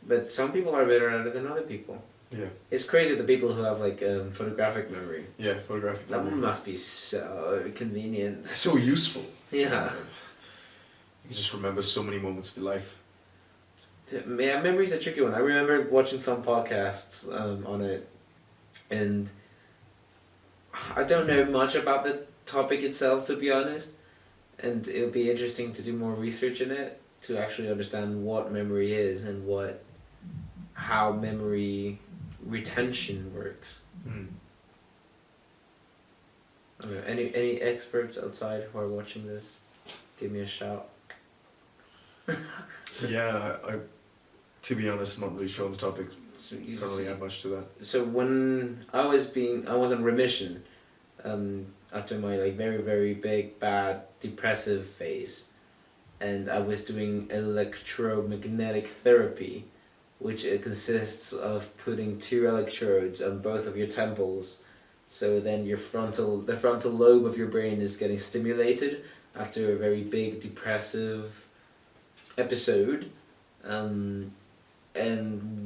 But some people are better at it than other people. Yeah. It's crazy the people who have like photographic memory. Yeah, photographic That memory. must be so convenient. So useful. Yeah. You just remember so many moments of your life. Yeah, memory's a tricky one. I remember watching some podcasts on it, and I don't know much about the topic itself, to be honest, and it would be interesting to do more research in it to actually understand what memory is and how memory retention works. Mm. I don't know, any experts outside who are watching this, give me a shout. Yeah, to be honest, I'm not really sure on the topic. So you Can't really see- add much to that. So when I was in remission, after my like very very big bad depressive phase, and I was doing electromagnetic therapy, which consists of putting 2 electrodes on both of your temples, so then the frontal lobe of your brain is getting stimulated after a very big depressive episode, and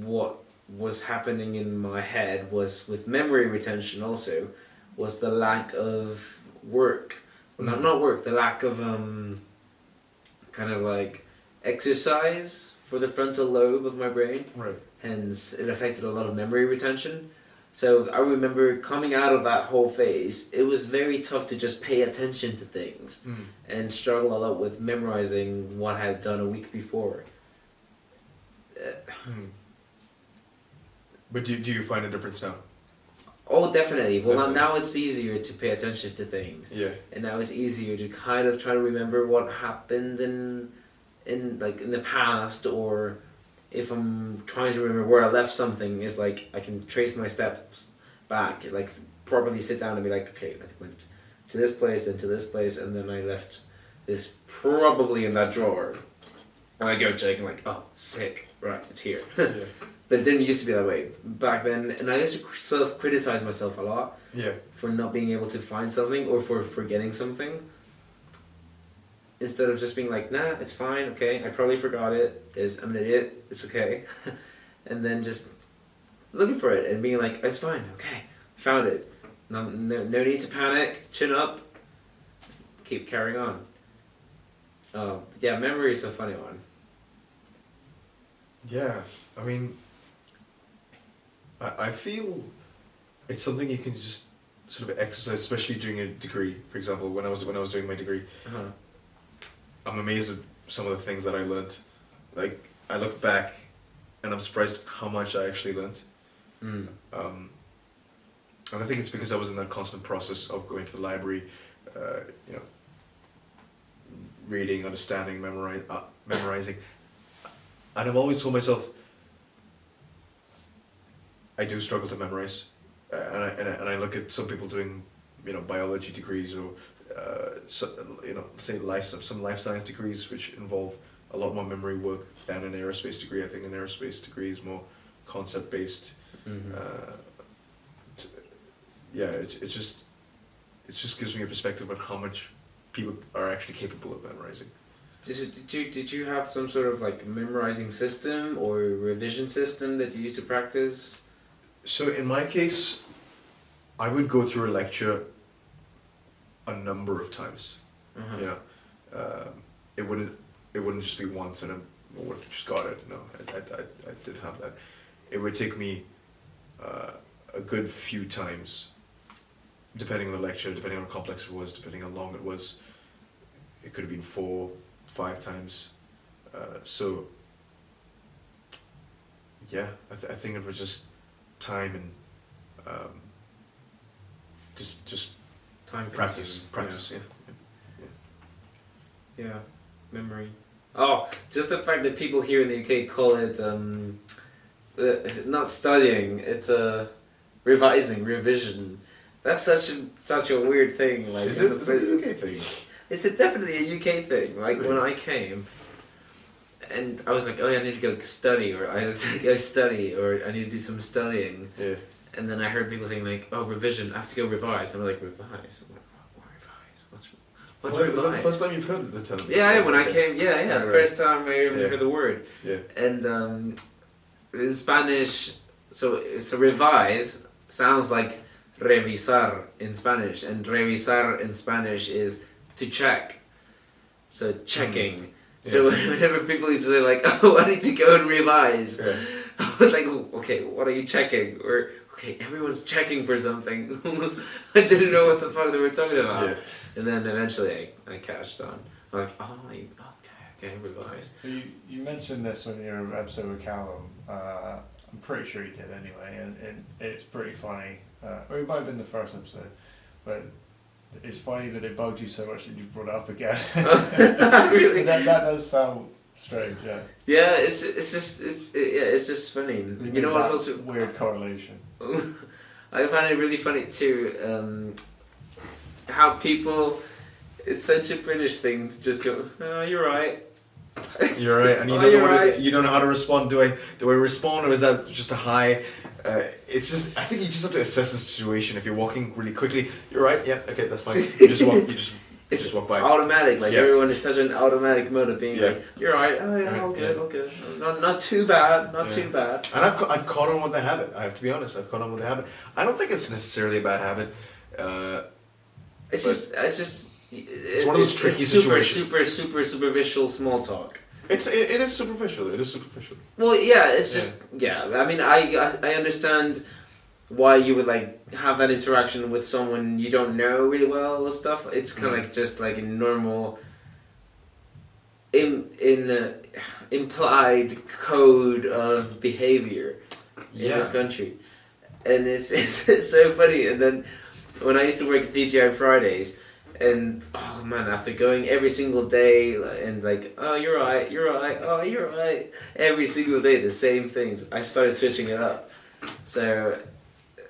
what was happening in my head was with memory retention also was the lack of work, not work, the lack of kind of like exercise for the frontal lobe of my brain. Right. Hence it affected a lot of memory retention. So I remember coming out of that whole phase, it was very tough to just pay attention to things and struggle a lot with memorizing what I had done a week before. But do you find a difference now? Oh, definitely. Well, Definitely. now it's easier to pay attention to things. Yeah. And now it's easier to kind of try to remember what happened in the past, or if I'm trying to remember where I left something, is like I can trace my steps back, like properly sit down and be like, okay, I went to this place, then to this place, and then I left this probably in that drawer. And I go check and like, oh, sick, right, it's here. Yeah. But it didn't used to be that way back then, and I used to self-criticize myself a lot Yeah. for not being able to find something or for forgetting something. Instead of just being like, nah, it's fine, okay, I probably forgot it, I'm an idiot, it's okay. And then just looking for it and being like, it's fine, okay, found it. No need to panic, chin up, keep carrying on. Yeah, memory is a funny one. Yeah, I mean, I feel it's something you can just sort of exercise, especially during a degree. For example, when I was doing my degree, I'm amazed at some of the things that I learned. Like, I look back and I'm surprised how much I actually learned. And I think it's because I was in that constant process of going to the library, you know, reading, understanding, memorizing. And I've always told myself, I do struggle to memorize. And I look at some people doing, you know, biology degrees or, you know, say some life science degrees, which involve a lot more memory work than an aerospace degree. I think an aerospace degree is more concept based. Yeah, it just gives me a perspective on how much people are actually capable of memorizing. Did you have some sort of like memorizing system or revision system that you used to practice? So in my case, I would go through a lecture a number of times. You know, it wouldn't just be once and I would have just got it. No, I did have that. It would take me a good few times, depending on the lecture, depending on how complex it was, depending on how long it was. It could have been 4, 5 times. So yeah, I think it was just time and just Time practice. Yeah, memory. Oh, just the fact that people here in the UK call it not studying, it's revision. That's such a weird thing. Like, is it a UK thing? It's definitely a UK thing. Like, really? when I came, and I was like, oh yeah, I need to go study, or I need to go study, or I need to do some studying. Yeah. And then I heard people saying like, oh, revision, I have to go revise. And I'm like, revise? What revise? What's revise? Was that the first time you've heard the term? Yeah, when I came, yeah, right. first time I ever heard the word. Yeah. And in Spanish, so revise sounds like revisar in Spanish, and revisar in Spanish is to check. So checking. So whenever people used to say like, oh, I need to go and revise, I was like, okay, what are you checking? Or, okay, everyone's checking for something. I didn't know what the fuck they were talking about. Yeah. And then eventually I catched on. I'm like, oh, okay, revise. So you mentioned this on your episode with Callum. I'm pretty sure you did anyway, and it's pretty funny. Or it might have been the first episode, but it's funny that it bugged you so much that you brought it up again. Really? that does sound strange, yeah. Yeah, it's just funny. You know what's also weird correlation. I find it really funny too. How people, it's such a British thing to just go, oh, you're right. You're right, and you don't know what you don't know how to respond. Do I respond, or is that just a hi? It's just, I think you just have to assess the situation. If you're walking really quickly, you're right. Yeah, okay, that's fine. You just walk. It's just walk by. Automatic, like everyone is such an automatic mode of being like, you're right. Oh yeah, all good. Not too bad. Not too bad. And I've caught on with the habit. I have to be honest. I've caught on with the habit. I don't think it's necessarily a bad habit. It's just. It's one of those tricky situations. Super superficial small talk. It is superficial. It is superficial. Well, yeah, it's just I mean, I understand why you would like have that interaction with someone you don't know really well or stuff. It's kind of like just like a normal implied code of behavior in this country, and it's so funny. And then when I used to work at DJI Fridays. And oh man, after going every single day and like, oh you're right, oh you're right, every single day the same things, I started switching it up. So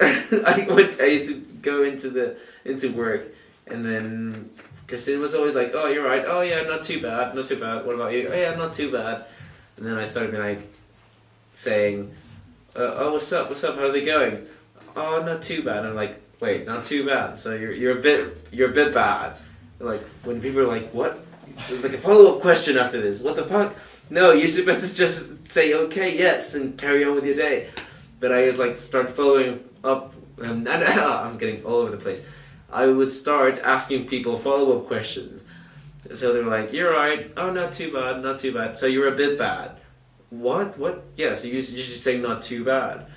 I used to go into work, and then because it was always like, oh you're right, oh yeah, not too bad. What about you? Oh yeah, not too bad. And then I started being like saying, oh what's up, how's it going? Oh not too bad. And I'm like, wait, not too bad. So you're a bit bad. Like when people are like, what? Like a follow-up question after this. What the fuck? No, you're supposed to just say okay, yes, and carry on with your day. but I just like start following up. I'm getting all over the place. I would start asking people follow-up questions. So they were like, "You're right. Oh, not too bad, not too bad. So you're a bit bad. What? Yeah. So you should say not too bad."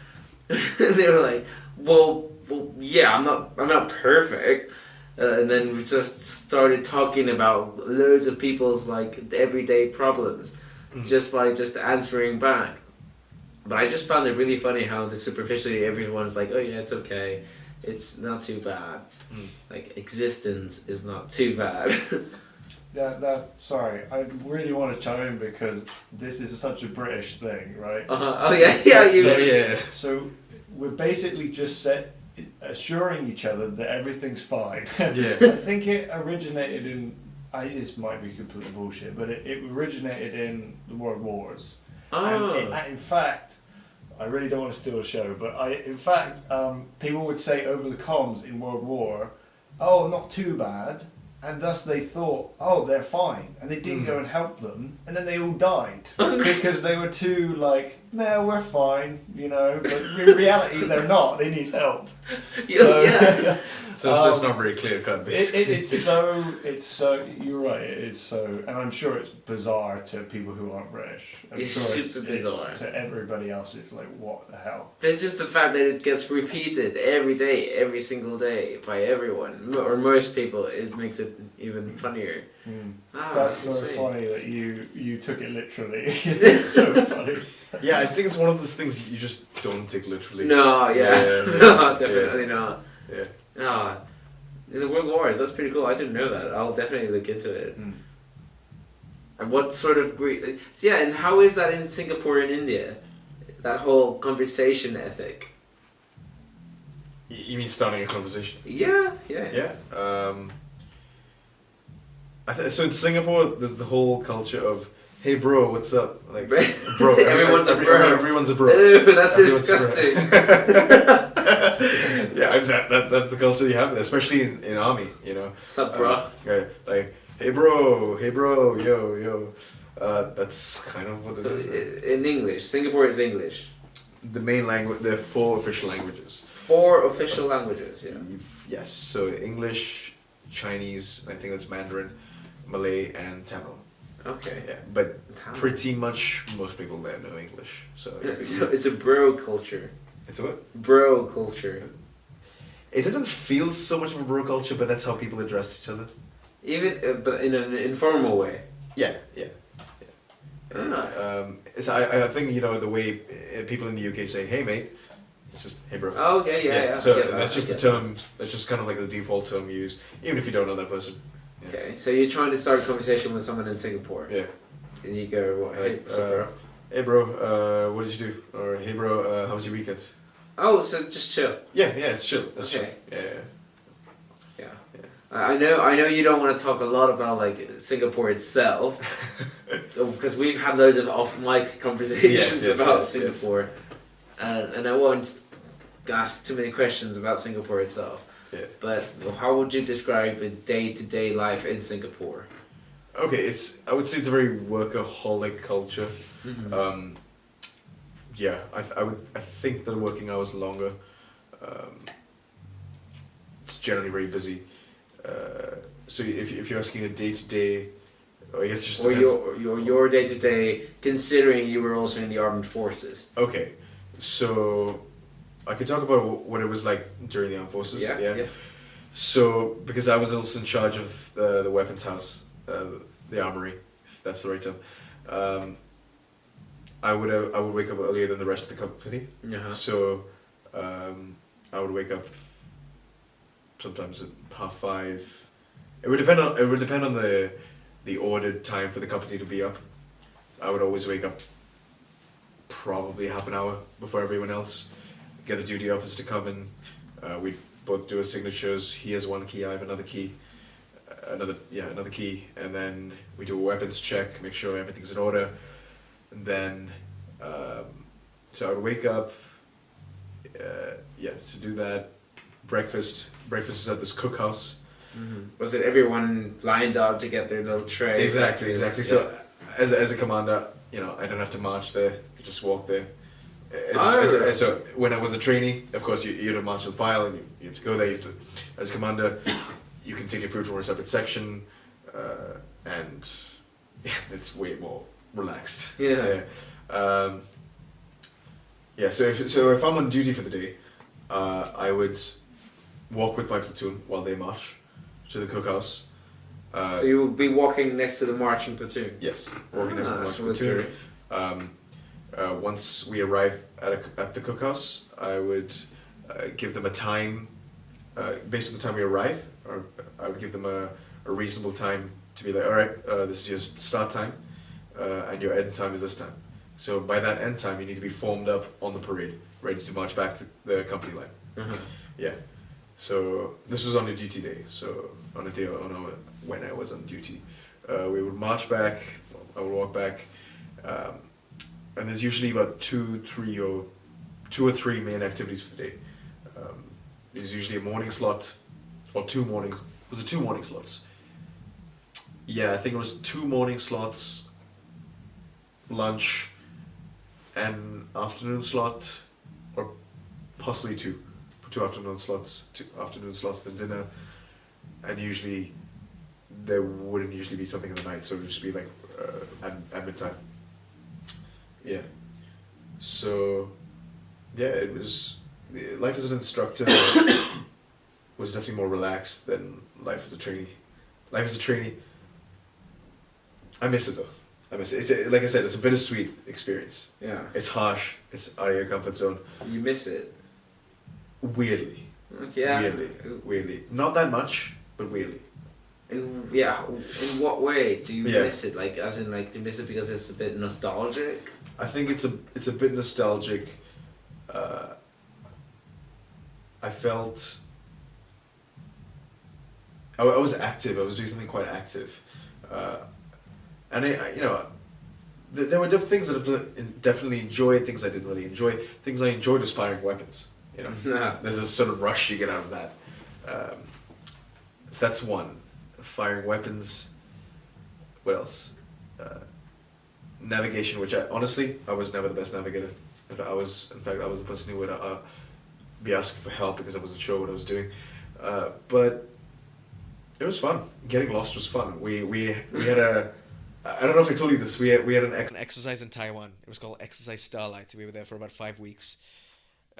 They were like, "Well, yeah. I'm not perfect." And then we just started talking about loads of people's like everyday problems, just by just answering back. But I just found it really funny how superficially everyone's like, "Oh yeah, it's okay. It's not too bad. Like existence is not too bad." Sorry, I really want to chime in because this is such a British thing, right? Oh yeah. So we're basically just assuring each other that everything's fine. Yeah. I think it originated in. This might be complete bullshit, but it originated in the World Wars. And in fact, I really don't want to steal the show, but people would say over the comms in World War, "Oh, not too bad." And thus they thought, "Oh, they're fine," and they didn't go and help them, and then they all died because they were too like, "No, we're fine," But in reality, they're not. They need help. So it's just not very clear cut. It's so. You're right. It is so, and I'm sure it's bizarre to people who aren't British. It's super bizarre to everybody else. It's like, what the hell? It's just the fact that it gets repeated every day, every single day by everyone or most people. It makes it even funnier. That's so funny that you took it literally. It's so funny. Yeah, I think it's one of those things you just don't take literally. No, no, definitely not. Yeah. In the World Wars, that's pretty cool. I didn't know that. I'll definitely look into it. And what sort of and how is that in Singapore and India? That whole conversation ethic. You mean starting a conversation? Yeah. So in Singapore, there's the whole culture of, "Hey bro, what's up?" Like, bro. Everyone's a bro. Everyone's a bro. Ew, that's disgusting. Yeah, that's the culture you have there, especially in army. What's up, bro? Like, hey bro, yo. That's kind of what it is. In English, Singapore is English. The main language. There are 4 official languages. 4 official languages. Yeah. Yes. So English, Chinese, I think that's Mandarin, Malay, and Tamil. Okay. Yeah, but pretty much most people there know English. So it's a bro culture. It's a what? Bro culture. It doesn't feel so much of a bro culture, but that's how people address each other. Even, but in an informal way. Yeah. Ah. I think the way people in the UK say "Hey mate," it's just "Hey bro." Oh, okay, yeah. So that's just the term. That's just kind of like the default term used, even if you don't know that person. Yeah. Okay, so you're trying to start a conversation with someone in Singapore. Yeah. And you go, "What? Hey, what's up, bro? Hey bro, what did you do?" Or "Hey bro, how was your weekend?" Oh, so just chill. Yeah, it's chill. That's okay. Chill. Yeah. I know you don't want to talk a lot about like Singapore itself, because we've had loads of off-mic conversations about Singapore, and I won't ask too many questions about Singapore itself. Yeah. But how would you describe a day-to-day life in Singapore? Okay, I would say it's a very workaholic culture. Mm-hmm. I think the working hours are longer. It's generally very busy. So if you're asking a day-to-day, I guess it just depends. Or your day-to-day, considering you were also in the armed forces. Okay, so I could talk about what it was like during the armed forces. Yeah. So because I was also in charge of the weapons house, the armory, if that's the right term. I would wake up earlier than the rest of the company. Uh-huh. So I would wake up sometimes at 5:30. It would depend on the ordered time for the company to be up. I would always wake up probably half an hour before everyone else. Get the duty officer to come in. We both do our signatures. He has one key. I have another key. Another key, and then we do a weapons check, make sure everything's in order, and then so I would wake up. To do that. Breakfast is at this cookhouse. Mm-hmm. Was it everyone lined up to get their little tray? Exactly. Yeah. So as a commander, I don't have to march there. I just walk there. So when I was a trainee, of course, you had a march and file, and you have to go there. You have to, as a commander, you can take your food from a separate section, and it's way more relaxed. Yeah. So if I'm on duty for the day, I would walk with my platoon while they march to the cookhouse. So you will be walking next to the marching platoon? Yes, walking next to the marching platoon. Once we arrive at the cookhouse, I would give them a time, based on the time we arrive, or I would give them a reasonable time to be like, alright, this is your start time, and your end time is this time. So by that end time, you need to be formed up on the parade, ready to march back to the company line. Mm-hmm. Yeah. So this was on a duty day. So on a day when I was on duty, we would march back. I would walk back, and there's usually about two or three main activities for the day. There's usually a morning slot, or two morning. Was it two morning slots? Yeah, I think it was two morning slots, lunch, and afternoon slot, or possibly two afternoon slots, then dinner, and usually there wouldn't usually be something in the night, so it would just be like admin time. Yeah. So, yeah, it was life as an instructor was definitely more relaxed than life as a trainee. Life as a trainee, I miss it though. I miss it. It's like I said, it's a bittersweet experience. Yeah. It's harsh. It's out of your comfort zone. You miss it? Weirdly. Yeah. Weirdly. Not that much, but weirdly. Yeah. In what way do you miss it? Like, as in, like, do you miss it because it's a bit nostalgic? I think it's a bit nostalgic. I felt I was active. I was doing something quite active, and there were things that I definitely enjoyed. Things I didn't really enjoy. Things I enjoyed was firing weapons. There's a sort of rush you get out of that. So that's one. Firing weapons. What else? Navigation, which I was never the best navigator. In fact, I was the person who would be asking for help because I wasn't sure what I was doing. But it was fun. Getting lost was fun. We had a. I don't know if I told you this. We had an exercise in Taiwan. It was called Exercise Starlight. We were there for about 5 weeks,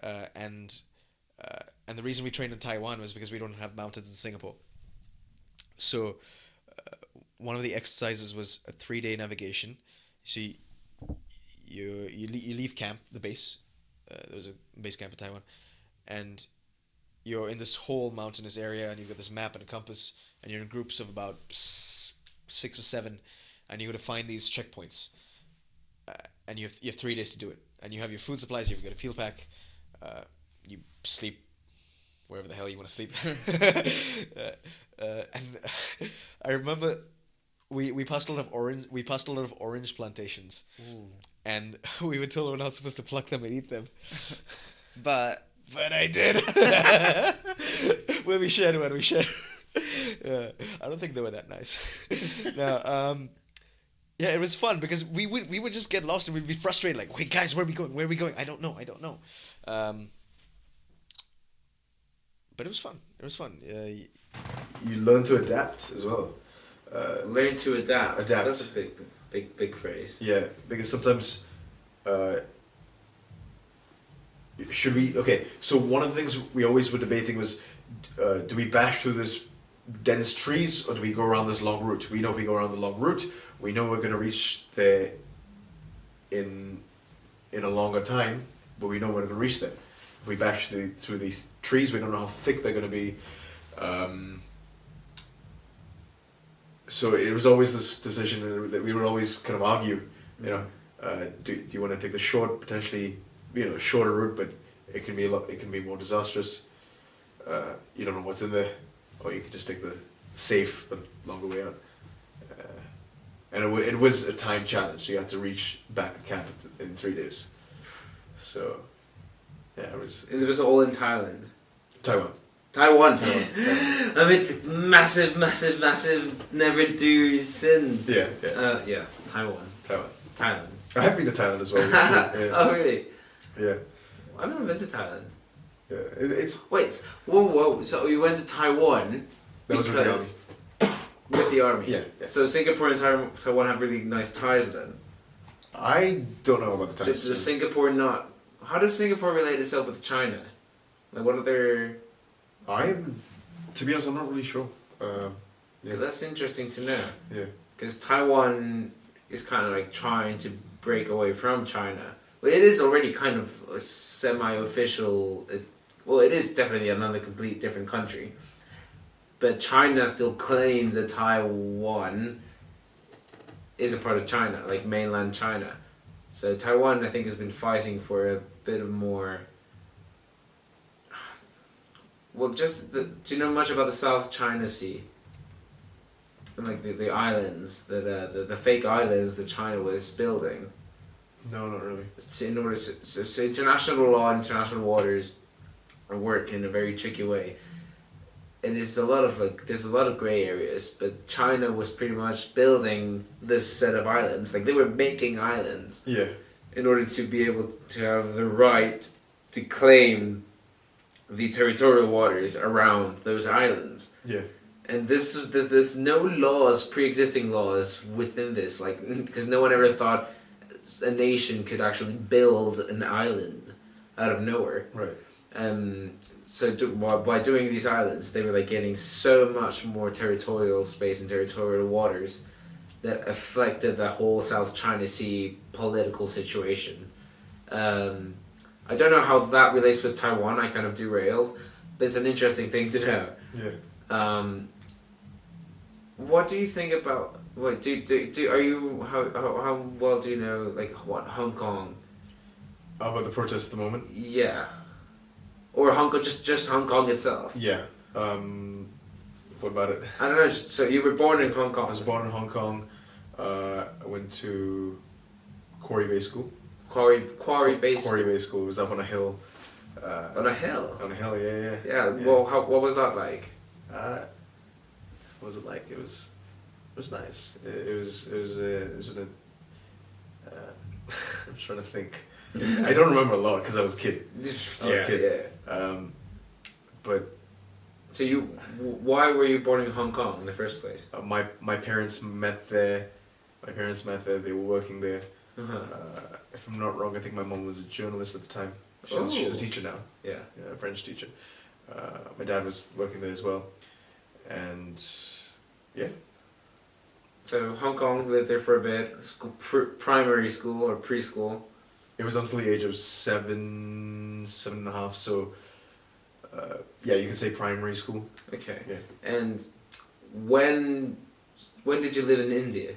and the reason we trained in Taiwan was because we don't have mountains in Singapore. So, one of the exercises was a 3-day navigation. So you leave camp, the base. There was a base camp in Taiwan, and you're in this whole mountainous area, and you've got this map and a compass, and you're in groups of about 6 or 7. And you got to find these checkpoints, and you have 3 days to do it. And you have your food supplies. You've got a fuel pack. You sleep wherever the hell you want to sleep. And I remember we passed a lot of orange plantations. Ooh. And we were told we're not supposed to pluck them and eat them, but I did. When we shared. I don't think they were that nice. No. Yeah, it was fun because we would just get lost and we'd be frustrated, like, wait, guys, where are we going? I don't know. But it was fun. You learn to adapt as well. Learn to adapt. That's a big phrase. Yeah, because sometimes should we? Okay, so one of the things we always were debating was, do we bash through this dense trees or do we go around this long route? We know if we go around the long route, we know we're going to reach there in a longer time, but we know we're going to reach there. If we bash through these trees, we don't know how thick they're going to be. So it was always this decision that we would always kind of argue, do you want to take the potentially, shorter route, but it can be more disastrous. You don't know what's in there, or you can just take the safe but longer way out. And it was a time challenge. So you had to reach back at camp in 3 days. So, yeah, it was. It was all in Thailand. Taiwan. I mean, massive, never do sin. Yeah. Taiwan. Thailand. I have been to Thailand as well. Yeah. Oh, really? Yeah. I've never been to Thailand. Yeah. It's Wait, whoa. So you went to Taiwan that was with the army. with the army. Yeah. So Singapore and Taiwan have really nice ties then. I don't know about the So ties. does Singapore not? How does Singapore relate itself with China? Like, what are their? To be honest, I'm not really sure. Yeah. That's interesting to know. Yeah. Because Taiwan is kind of like trying to break away from China. Well, it is already kind of a semi-official. It is definitely another complete different country. But China still claims that Taiwan is a part of China, like mainland China. So Taiwan, I think, has been fighting for a bit of more. Well, do you know much about the South China Sea? And like the islands, the fake islands that China was building. No, not really. In order so international law, international waters work in a very tricky way. And there's a lot of gray areas, but China was pretty much building this set of islands. Like, they were making islands. Yeah. In order to be able to have the right to claim the territorial waters around those islands. Yeah. And there's no laws, pre-existing laws within this, like, because no one ever thought a nation could actually build an island out of nowhere. Right. So by doing these islands, they were like getting so much more territorial space and territorial waters that affected the whole South China Sea political situation. I don't know how that relates with Taiwan. I kind of derailed, but it's an interesting thing to know. Yeah. What do you think about? Wait, are you how well do you know, like, what, Hong Kong? About the protest at the moment? Yeah. Or Hong Kong, just Hong Kong itself. Yeah. What about it? I don't know. So you were born in Hong Kong. I was born in Hong Kong. I went to Quarry Bay School. Quarry Base. Quarry Bay School. It was up on a hill. On a hill. On a hill, yeah. Yeah. Well, what was that like? What was it like? It was nice. It was an I'm trying to think. I don't remember a lot because I was a kid. Yeah. But so why were you born in Hong Kong in the first place? my parents met there. They were working there. Uh-huh. If I'm not wrong, I think my mom was a journalist at the time. She's a teacher now. Yeah. A French teacher. My dad was working there as well, and yeah. So Hong Kong, lived there for a bit. Primary school or preschool. It was until the age of 7 and a half. So, yeah, you can say primary school. Okay. Yeah. And when did you live in India?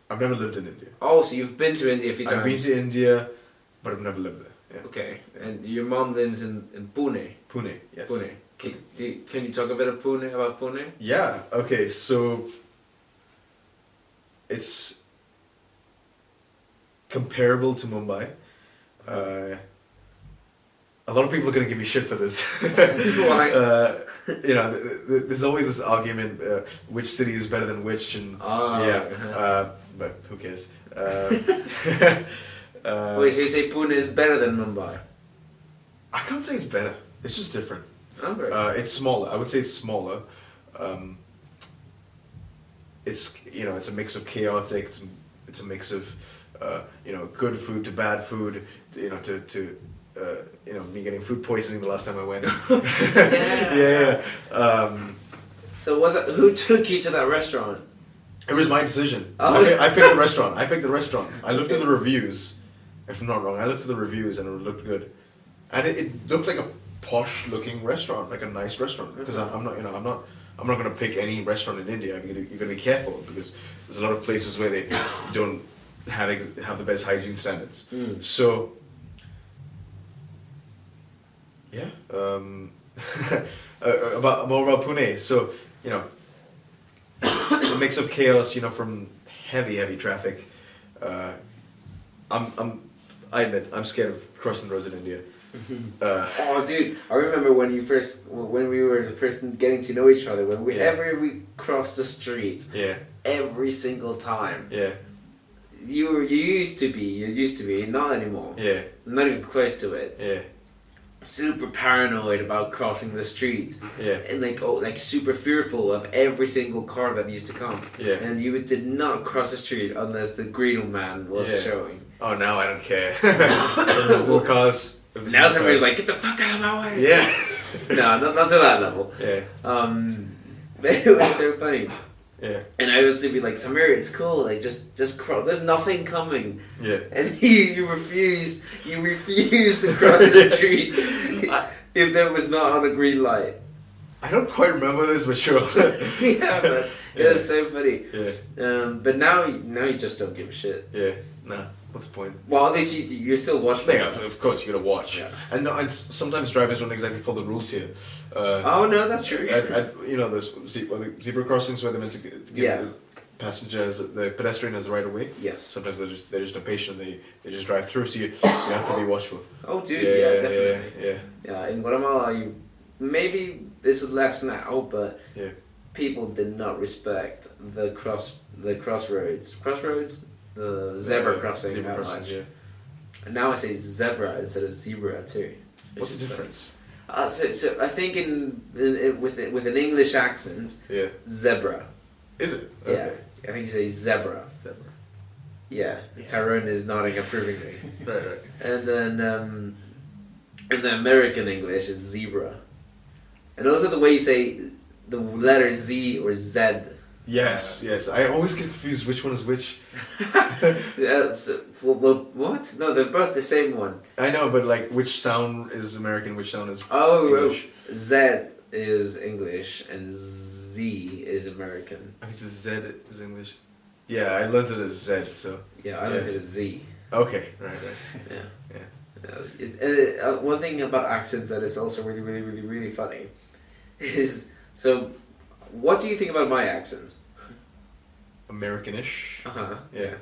I've never lived in India. Oh, so you've been to India a few times. I've been to India, but I've never lived there. Yeah. Okay. And your mom lives in Pune. Pune, yes. Pune. Can you talk a bit about Pune? Yeah. Okay. So it's comparable to Mumbai. A lot of people are going to give me shit for this. Why? There's always this argument, which city is better than which, and but who cares? Wait, so you say Pune is better than Mumbai? I can't say it's better. It's just different. Okay. It's smaller. I would say it's smaller. It's a mix of chaotic. It's a mix of good food to bad food. Me getting food poisoning the last time I went. Yeah. So who took you to that restaurant? It was my decision. Oh. I picked the restaurant. I looked at the reviews. If I'm not wrong, I looked at the reviews and it looked good, and it looked like a posh looking restaurant, like a nice restaurant. Because I'm not gonna pick any restaurant in India. You're gonna be careful because there's a lot of places where they don't have the best hygiene standards. Mm. So. Yeah. More about Pune. So, a mix of chaos, from heavy traffic. I admit, I'm scared of crossing the roads in India. Oh, dude! I remember when we were first getting to know each other. Whenever we crossed the street. Yeah. Every single time. Yeah. you used to be, not anymore. Yeah. Not even close to it. Yeah. Super paranoid about crossing the street. Yeah. And like super fearful of every single car that used to come. Yeah. And you did not cross the street unless the green man was showing. Oh, now I don't care. There's no cause. Now somebody's like, get the fuck out of my way. Yeah. No, not to that level. Yeah. But it was so funny. Yeah. And I used to be like, Samir, it's cool, like just cross. There's nothing coming. Yeah. And you refuse to cross the street if there was not on a green light. I don't quite remember this, but sure. Yeah, but it was so funny. Yeah. But now you just don't give a shit. Yeah. Nah. What's the point? Well, at least you still watch me. Yeah, of course you gotta watch. Yeah. And no, sometimes drivers don't exactly follow the rules here. Oh no, that's true. You know, there's zebra crossings where they're meant to give the passengers, the pedestrian has the right of way. Yes. Sometimes they're just impatient. They just drive through. So you have to be watchful. Oh, dude, yeah, definitely. Yeah. Yeah, in Guatemala, maybe this is less now, but Yeah. people did not respect the crossroads, the zebra crossing Zebra that crossings, much. yeah. And now I say zebra instead of zebra too. What's the difference? So I think with an English accent, Yeah. zebra. Is it? Yeah, Okay. I think you say zebra. Zebra. Yeah, Tyrone is nodding approvingly. Right. And then in the American English, it's zebra. And also the way you say the letter Z or Z. Yes. I always get confused which one is which. Well, what? No, they're both the same one. I know, but like, which sound is American, which sound is English? Z is English and Z is American. I mean, Z is English. Yeah, I learned it as Z, so. Yeah, I learned it as Z. Okay, right. Yeah. One thing about accents that is also really, really, really, really funny is, so, what do you think about my accent? Americanish. Uh-huh. Yeah.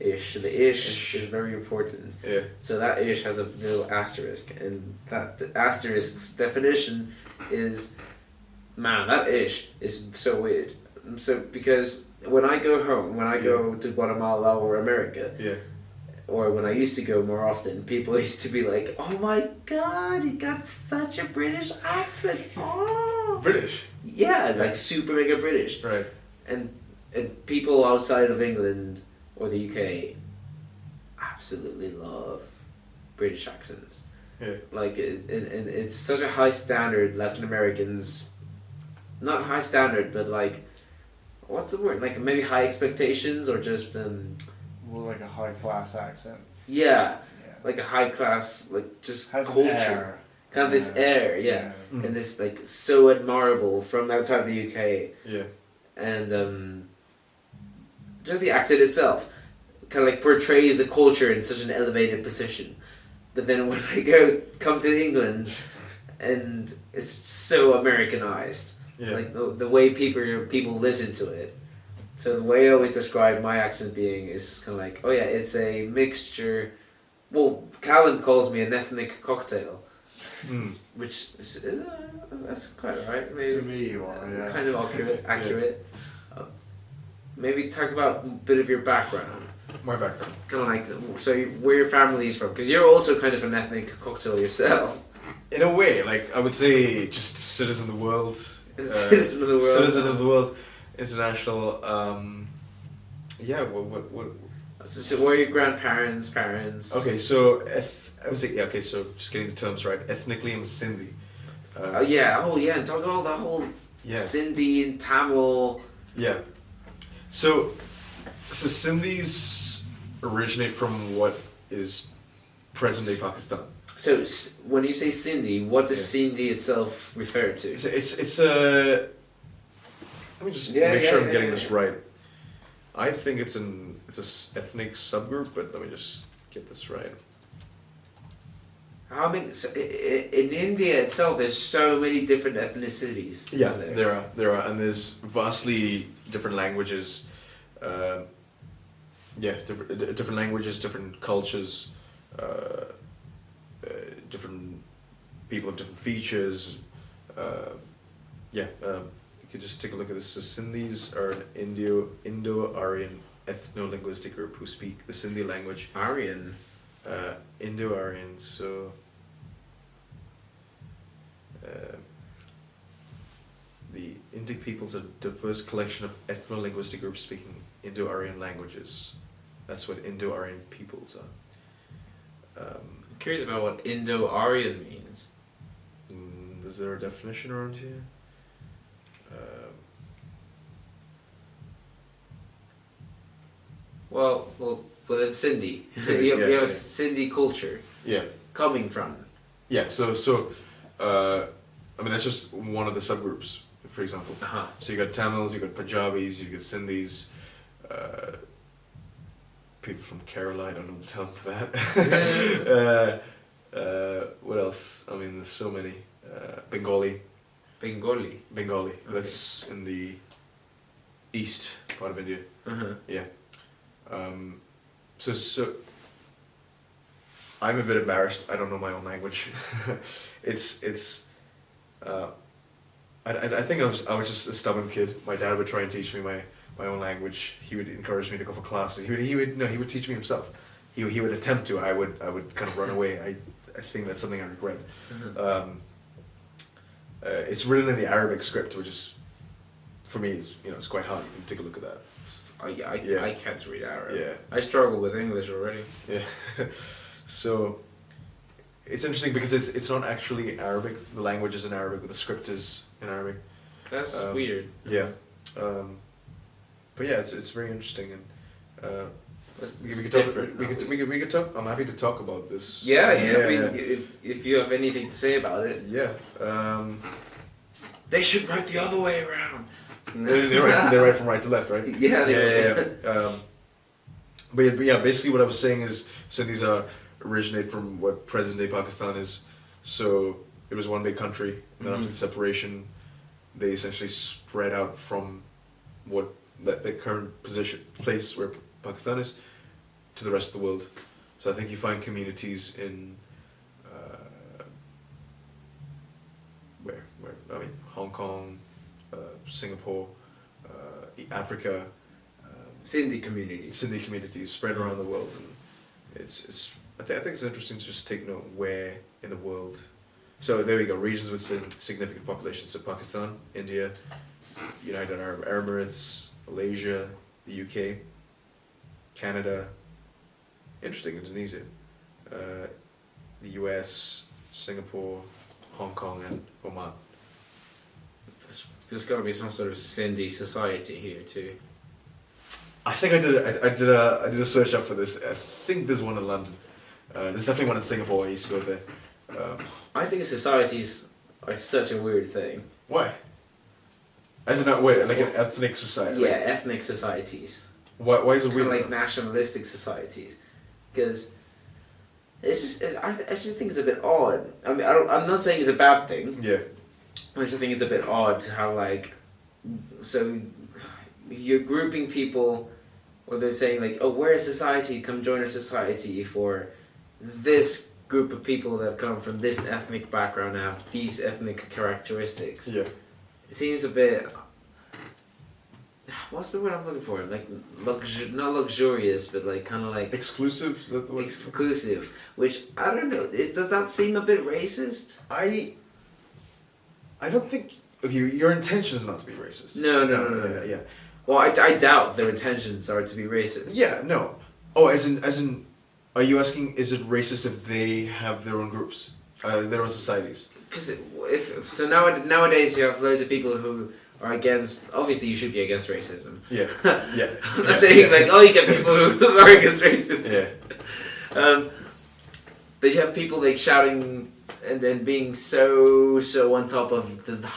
Ish. The ish is very important. Yeah. So that ish has a little asterisk, and that the asterisk's definition is, man, that ish is so weird. So because when I go home, when I go to Guatemala or America, or when I used to go more often, people used to be like, "Oh my God, you got such a British accent!" Oh. British. Yeah, like super mega British. Right. And people outside of England or the UK absolutely love British accents. Yeah. Like it's such a high standard. Latin Americans, not high standard, but like, what's the word? Like maybe high expectations or just More like a high class accent. yeah, like a high class, like just Has an culture. air. Kind of this air, yeah. And this like so admirable from outside the UK. Yeah. And just the accent itself kind of like portrays the culture in such an elevated position. But then when I come to England, and it's so Americanized, like the way people listen to it. So the way I always describe my accent being is just kind of like, oh yeah, it's a mixture. Well, Callan calls me an ethnic cocktail, which is, that's quite alright. Maybe To me, you are. Yeah. kind of accurate. Maybe talk about a bit of your background. My background. Kind of like, so where your family is from, because you're also kind of an ethnic cocktail yourself. In a way, like I would say, just citizen of the world. Citizen of the world. Citizen of the world. International. Yeah. What? So where are your grandparents, parents? Okay, so I would say okay. So just getting the terms right. Ethnically, I'm Sindhi. And talk about the whole Sindhi and Tamil. Yeah. So Sindhis originate from what is present-day Pakistan. So when you say Sindhi, what does Sindhi itself refer to? It's a. Let me just make sure I'm getting this right. I think it's an ethnic subgroup, but let me just get this right. I mean, so in India itself, there's so many different ethnicities. Yeah, there are, and there's vastly different languages. Different languages, different cultures, different people have different features. You could just take a look at this. So Sindhis are an Indo-Aryan ethno-linguistic group who speak the Sindhi language. Aryan. Indo-Aryan, so the Indic peoples are a diverse collection of ethno-linguistic groups speaking Indo-Aryan languages. That's what Indo-Aryan peoples are. I'm curious about what Indo-Aryan means. Is there a definition around here? Well, it's Sindhi. So you have a Sindhi culture. Yeah. Coming from. Yeah. So I mean that's just one of the subgroups, for example. Uh-huh. So you got Tamils, you got Punjabis, you got Sindhis, people from Kerala. I don't know the term for that. What else? I mean, there's so many. Bengali. Bengali. Okay. That's in the east part of India. Uh-huh. Yeah. So I'm a bit embarrassed. I don't know my own language. I think I was just a stubborn kid. My dad would try and teach me my own language. He would encourage me to go for classes. He would teach me himself. He would attempt to. I would kind of run away. I think that's something I regret. Uh-huh. It's written in the Arabic script, which is, for me, it's quite hard. You can take a look at that. I can't read Arabic. Yeah. I struggle with English already. Yeah. So it's interesting because it's not actually Arabic. The language is in Arabic, but the script is in Arabic. That's weird. Yeah. But yeah, it's very interesting, and we could different. we could talk. I'm happy to talk about this. Yeah. I mean, if you have anything to say about it. Yeah. They should write the other way around. They write from right to left, right? Yeah. Yeah. But yeah, basically what I was saying is, Sindhis originate from what present-day Pakistan is. So it was one big country, and then after the separation, they essentially spread out from what the current place where Pakistan is to the rest of the world. So I think you find communities in where I mean Hong Kong, Singapore, Africa. Sindhi communities spread around the world, and it's I think it's interesting to just take note where in the world. So there we go. Regions with significant populations: so Pakistan, India, United Arab Emirates, Malaysia, the UK, Canada. Interesting, Indonesia, the US, Singapore, Hong Kong, and Oman. There's got to be some sort of Sindhi society here too. I think I did a search up for this. I think there's one in London. There's definitely one in Singapore. I used to go there. I think societies are such a weird thing. Why? As in, wait, like an ethnic society? Yeah, ethnic societies. Why is it weird? Like nationalistic societies, because I just think it's a bit odd. I mean, I'm not saying it's a bad thing. Yeah. I just think it's a bit odd to have so you're grouping people, or they're saying like, oh, we're a society, come join our society for this group of people that come from this ethnic background and have these ethnic characteristics. Yeah. It seems a bit, what's the word I'm looking for? Like, not luxurious, but like kind of like... Exclusive? Is that the word? Exclusive, which, I don't know, does that seem a bit racist? I don't think... Your intention is not to be racist. No. Yeah. Well, I doubt their intentions are to be racist. Yeah, no. Oh, as in, are you asking, is it racist if they have their own groups? Their own societies? Because nowadays you have loads of people who are against... Obviously, you should be against racism. Yeah. I'm not saying you get people who are against racism. Yeah. But you have people like shouting and then being so on top of the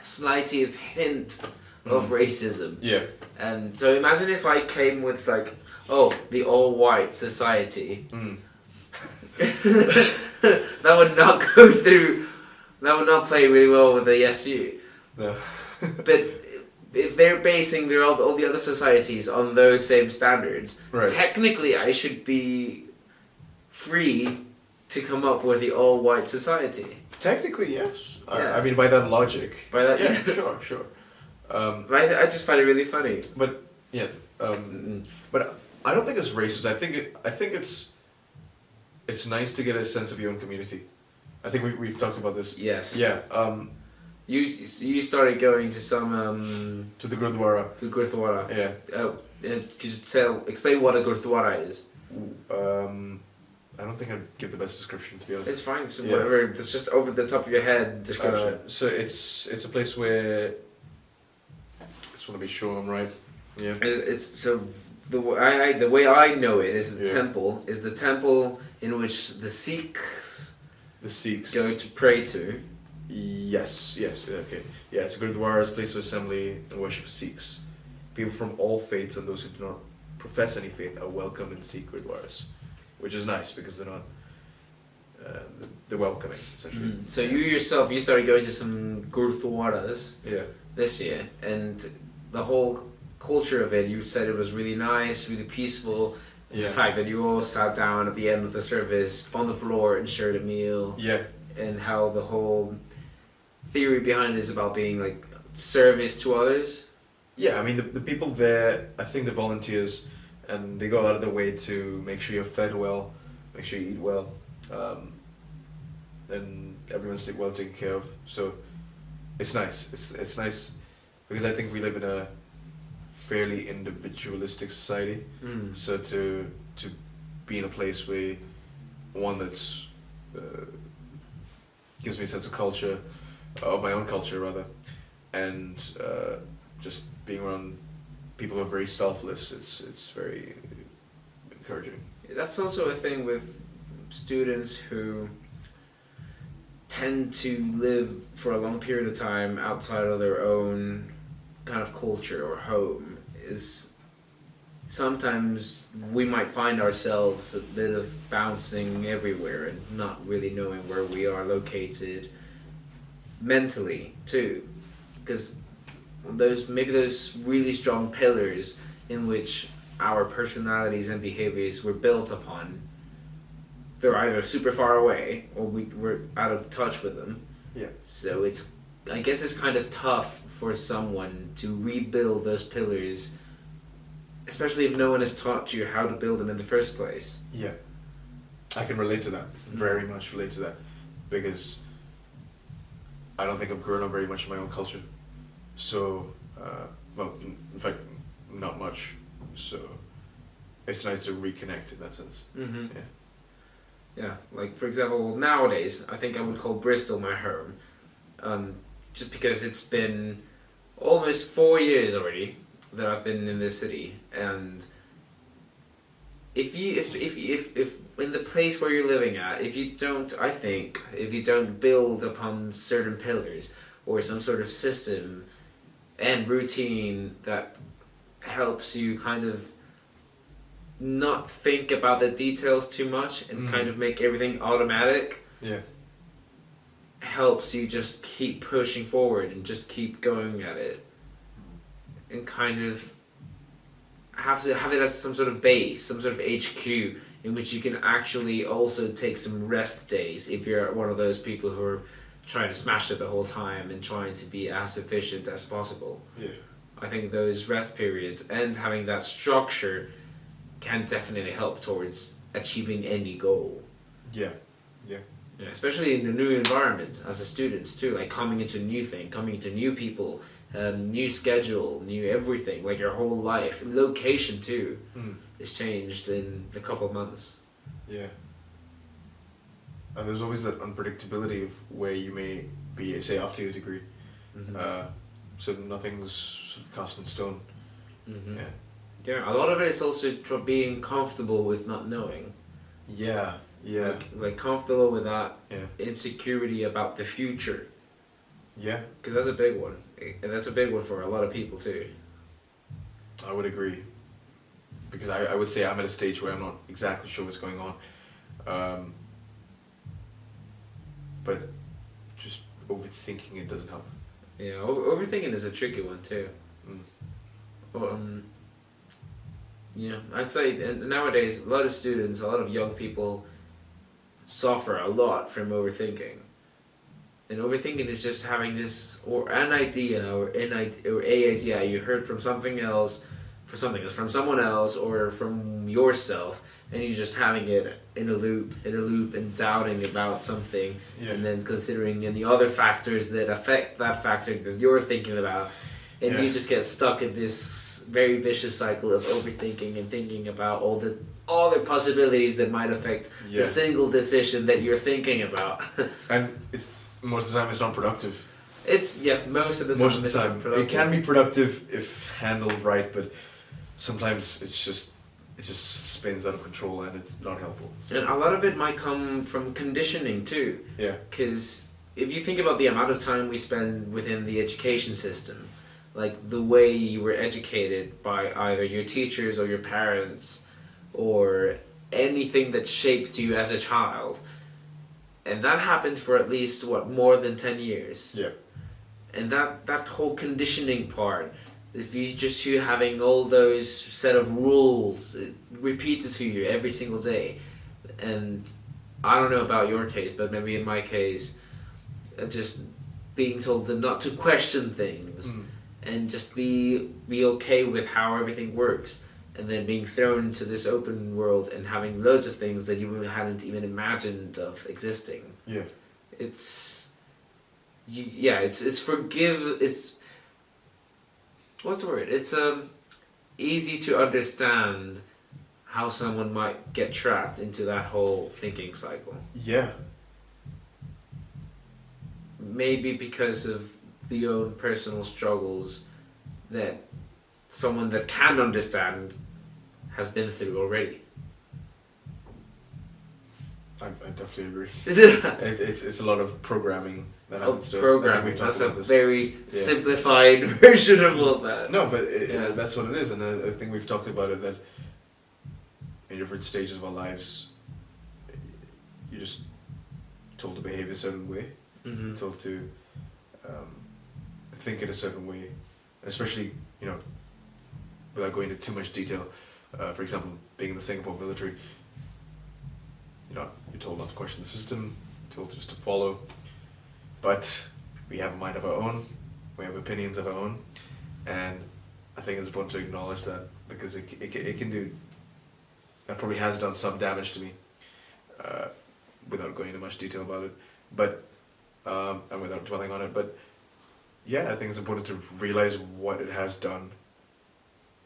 slightest hint of racism. Yeah. And so imagine if I came with the all-white society. That would not go through. That would not play really well with the SU. No. But if they're basing all the other societies on those same standards, right. Technically I should be free to come up with the all-white society. Technically, yes. Yeah. I mean, by that logic. By that, yeah, yes. sure. I just find it really funny. But Yeah. But I don't think it's racist. I think it's nice to get a sense of your own community. I think we've talked about this. Yes. Yeah. You started going to some To the Gurdwara. to Gurdwara. Yeah. Could you explain what a Gurdwara is? I don't think I'd give the best description, to be honest. It's fine. So Yeah. whatever. It's just over the top of your head description. So it's a place where I just want to be sure I'm right. Yeah. It's so the way I know it is the Yeah. temple is the temple in which the Sikhs The Sikhs. go to pray to. Yes. Okay. Yeah, it's a Gurdwara, it's a place of assembly and worship for Sikhs. People from all faiths and those who do not profess any faith are welcome in Sikh Gurdwaras, which is nice because they're not. They're welcoming, essentially. So you yourself, you started going to some Gurdwaras Yeah. this year, and the whole culture of it, you said it was really nice, really peaceful. And Yeah. the fact that you all sat down at the end of the service on the floor and shared a meal, Yeah. and how the whole theory behind it is about being like service to others. Yeah, I mean, the people there, I think the volunteers, and they go out of their way to make sure you're fed well, make sure you eat well, and everyone's well taken care of. So it's nice. It's nice because I think we live in a fairly individualistic society. So to be in a place where one that's gives me a sense of culture, of my own culture rather, and just being around people who are very selfless, it's very encouraging. That's also a thing with students who tend to live for a long period of time outside of their own kind of culture or home. Is sometimes we might find ourselves a bit of bouncing everywhere and not really knowing where we are located mentally too, because those really strong pillars in which our personalities and behaviors were built upon, they're either super far away or we're out of touch with them. Yeah. So I guess it's kind of tough for someone to rebuild those pillars, especially if no one has taught you how to build them in the first place. Yeah. I can relate to that. Very much relate to that. Because I don't think I've grown up very much in my own culture. So, well, in fact, not much. So, it's nice to reconnect in that sense. Mm-hmm. Yeah. Yeah, like for example, nowadays I think I would call Bristol my home, just because it's been almost 4 years already that I've been in this city, and if in the place where you're living at, if you don't build upon certain pillars or some sort of system and routine that helps you kind of not think about the details too much and kind of make everything automatic, Yeah. helps you just keep pushing forward and just keep going at it and kind of have it as some sort of base, some sort of HQ in which you can actually also take some rest days if you're one of those people who are trying to smash it the whole time and trying to be as efficient as possible. Yeah. I think those rest periods and having that structure can definitely help towards achieving any goal. Yeah. Yeah, especially in a new environment as a student too, like coming into a new thing, coming into new people, new schedule, new everything, like your whole life. Location too is changed in a couple of months. Yeah. And there's always that unpredictability of where you may be, say, after your degree. So nothing's sort of cast in stone. Mm-hmm. Yeah. Yeah, a lot of it is also being comfortable with not knowing. Yeah. Yeah. Like comfortable with that Yeah. insecurity about the future. Yeah. Because that's a big one. And that's a big one for a lot of people too. I would agree. Because I would say I'm at a stage where I'm not exactly sure what's going on. But just overthinking it doesn't help. Yeah, overthinking is a tricky one too. Yeah, I'd say nowadays a lot of students, a lot of young people suffer a lot from overthinking. And overthinking is just having this or an idea or a idea you heard from something else for something that's from someone else or from yourself, and you're just having it in a loop, and doubting about something, and then considering any other factors that affect that factor that you're thinking about, and you just get stuck in this very vicious cycle of overthinking and thinking about all the possibilities that might affect the single decision that you're thinking about. And it's most of the time it's not productive. It's most of the time. Most of the time, it can be productive if handled right, but sometimes it just spins out of control and it's not helpful. And a lot of it might come from conditioning too. Yeah. Because if you think about the amount of time we spend within the education system, like the way you were educated by either your teachers or your parents, or anything that shaped you as a child, and that happened for at least more than 10 years. Yeah. And that whole conditioning part, if you having all those set of rules repeated to you every single day, and I don't know about your case, but maybe in my case, just being told to not to question things, and just be okay with how everything works, and then being thrown into this open world and having loads of things that you hadn't even imagined of existing. Yeah. It's what's the word? It's easy to understand how someone might get trapped into that whole thinking cycle. Yeah. Maybe because of the own personal struggles that someone that can understand has been through already. I definitely agree. Is it? It's a lot of programming that happens to us. Programming. That's a very simplified version of all that. No, but that's what it is, and I think we've talked about it, that in different stages of our lives, you're just told to behave a certain way, told to think in a certain way, especially, without going into too much detail. For example, being in the Singapore military, you're told not to question the system, told just to follow, but we have a mind of our own, we have opinions of our own, and I think it's important to acknowledge that, because it can do, that probably has done some damage to me, without going into much detail about it, but and without dwelling on it, but I think it's important to realize what it has done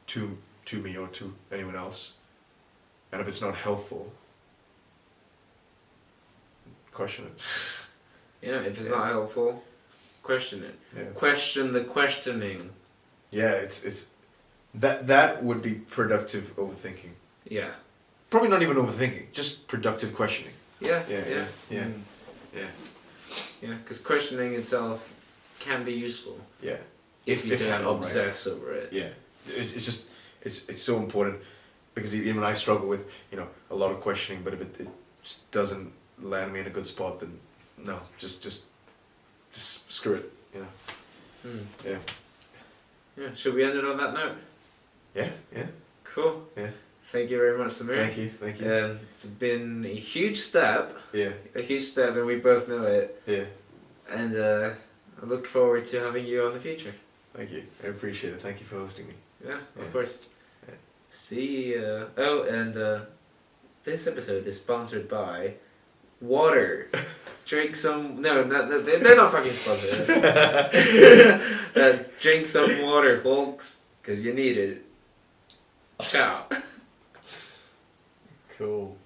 to me or to anyone else, and if it's not helpful, question it. If it's not helpful, question it. Yeah. Question the questioning. Yeah, it's that would be productive overthinking. Yeah. Probably not even overthinking, just productive questioning. Yeah. Yeah. Because questioning itself can be useful. Yeah. If you don't handled obsess over it. Yeah. It's just it's so important, because even I struggle with a lot of questioning, but if it just doesn't land me in a good spot, then no, just screw it. Yeah. Yeah. Should we end it on that note? Yeah. Cool. Yeah. Thank you very much, Samir. Thank you. It's been a huge step. Yeah. A huge step, and we both know it. Yeah. And I look forward to having you on the future. Thank you. I appreciate it. Thank you for hosting me. Yeah, Yeah. of course. Yeah. See, and this episode is sponsored by water. Drink some. No, they're not fucking sponsored. Drink some water, folks, because you need it. Ciao. Cool.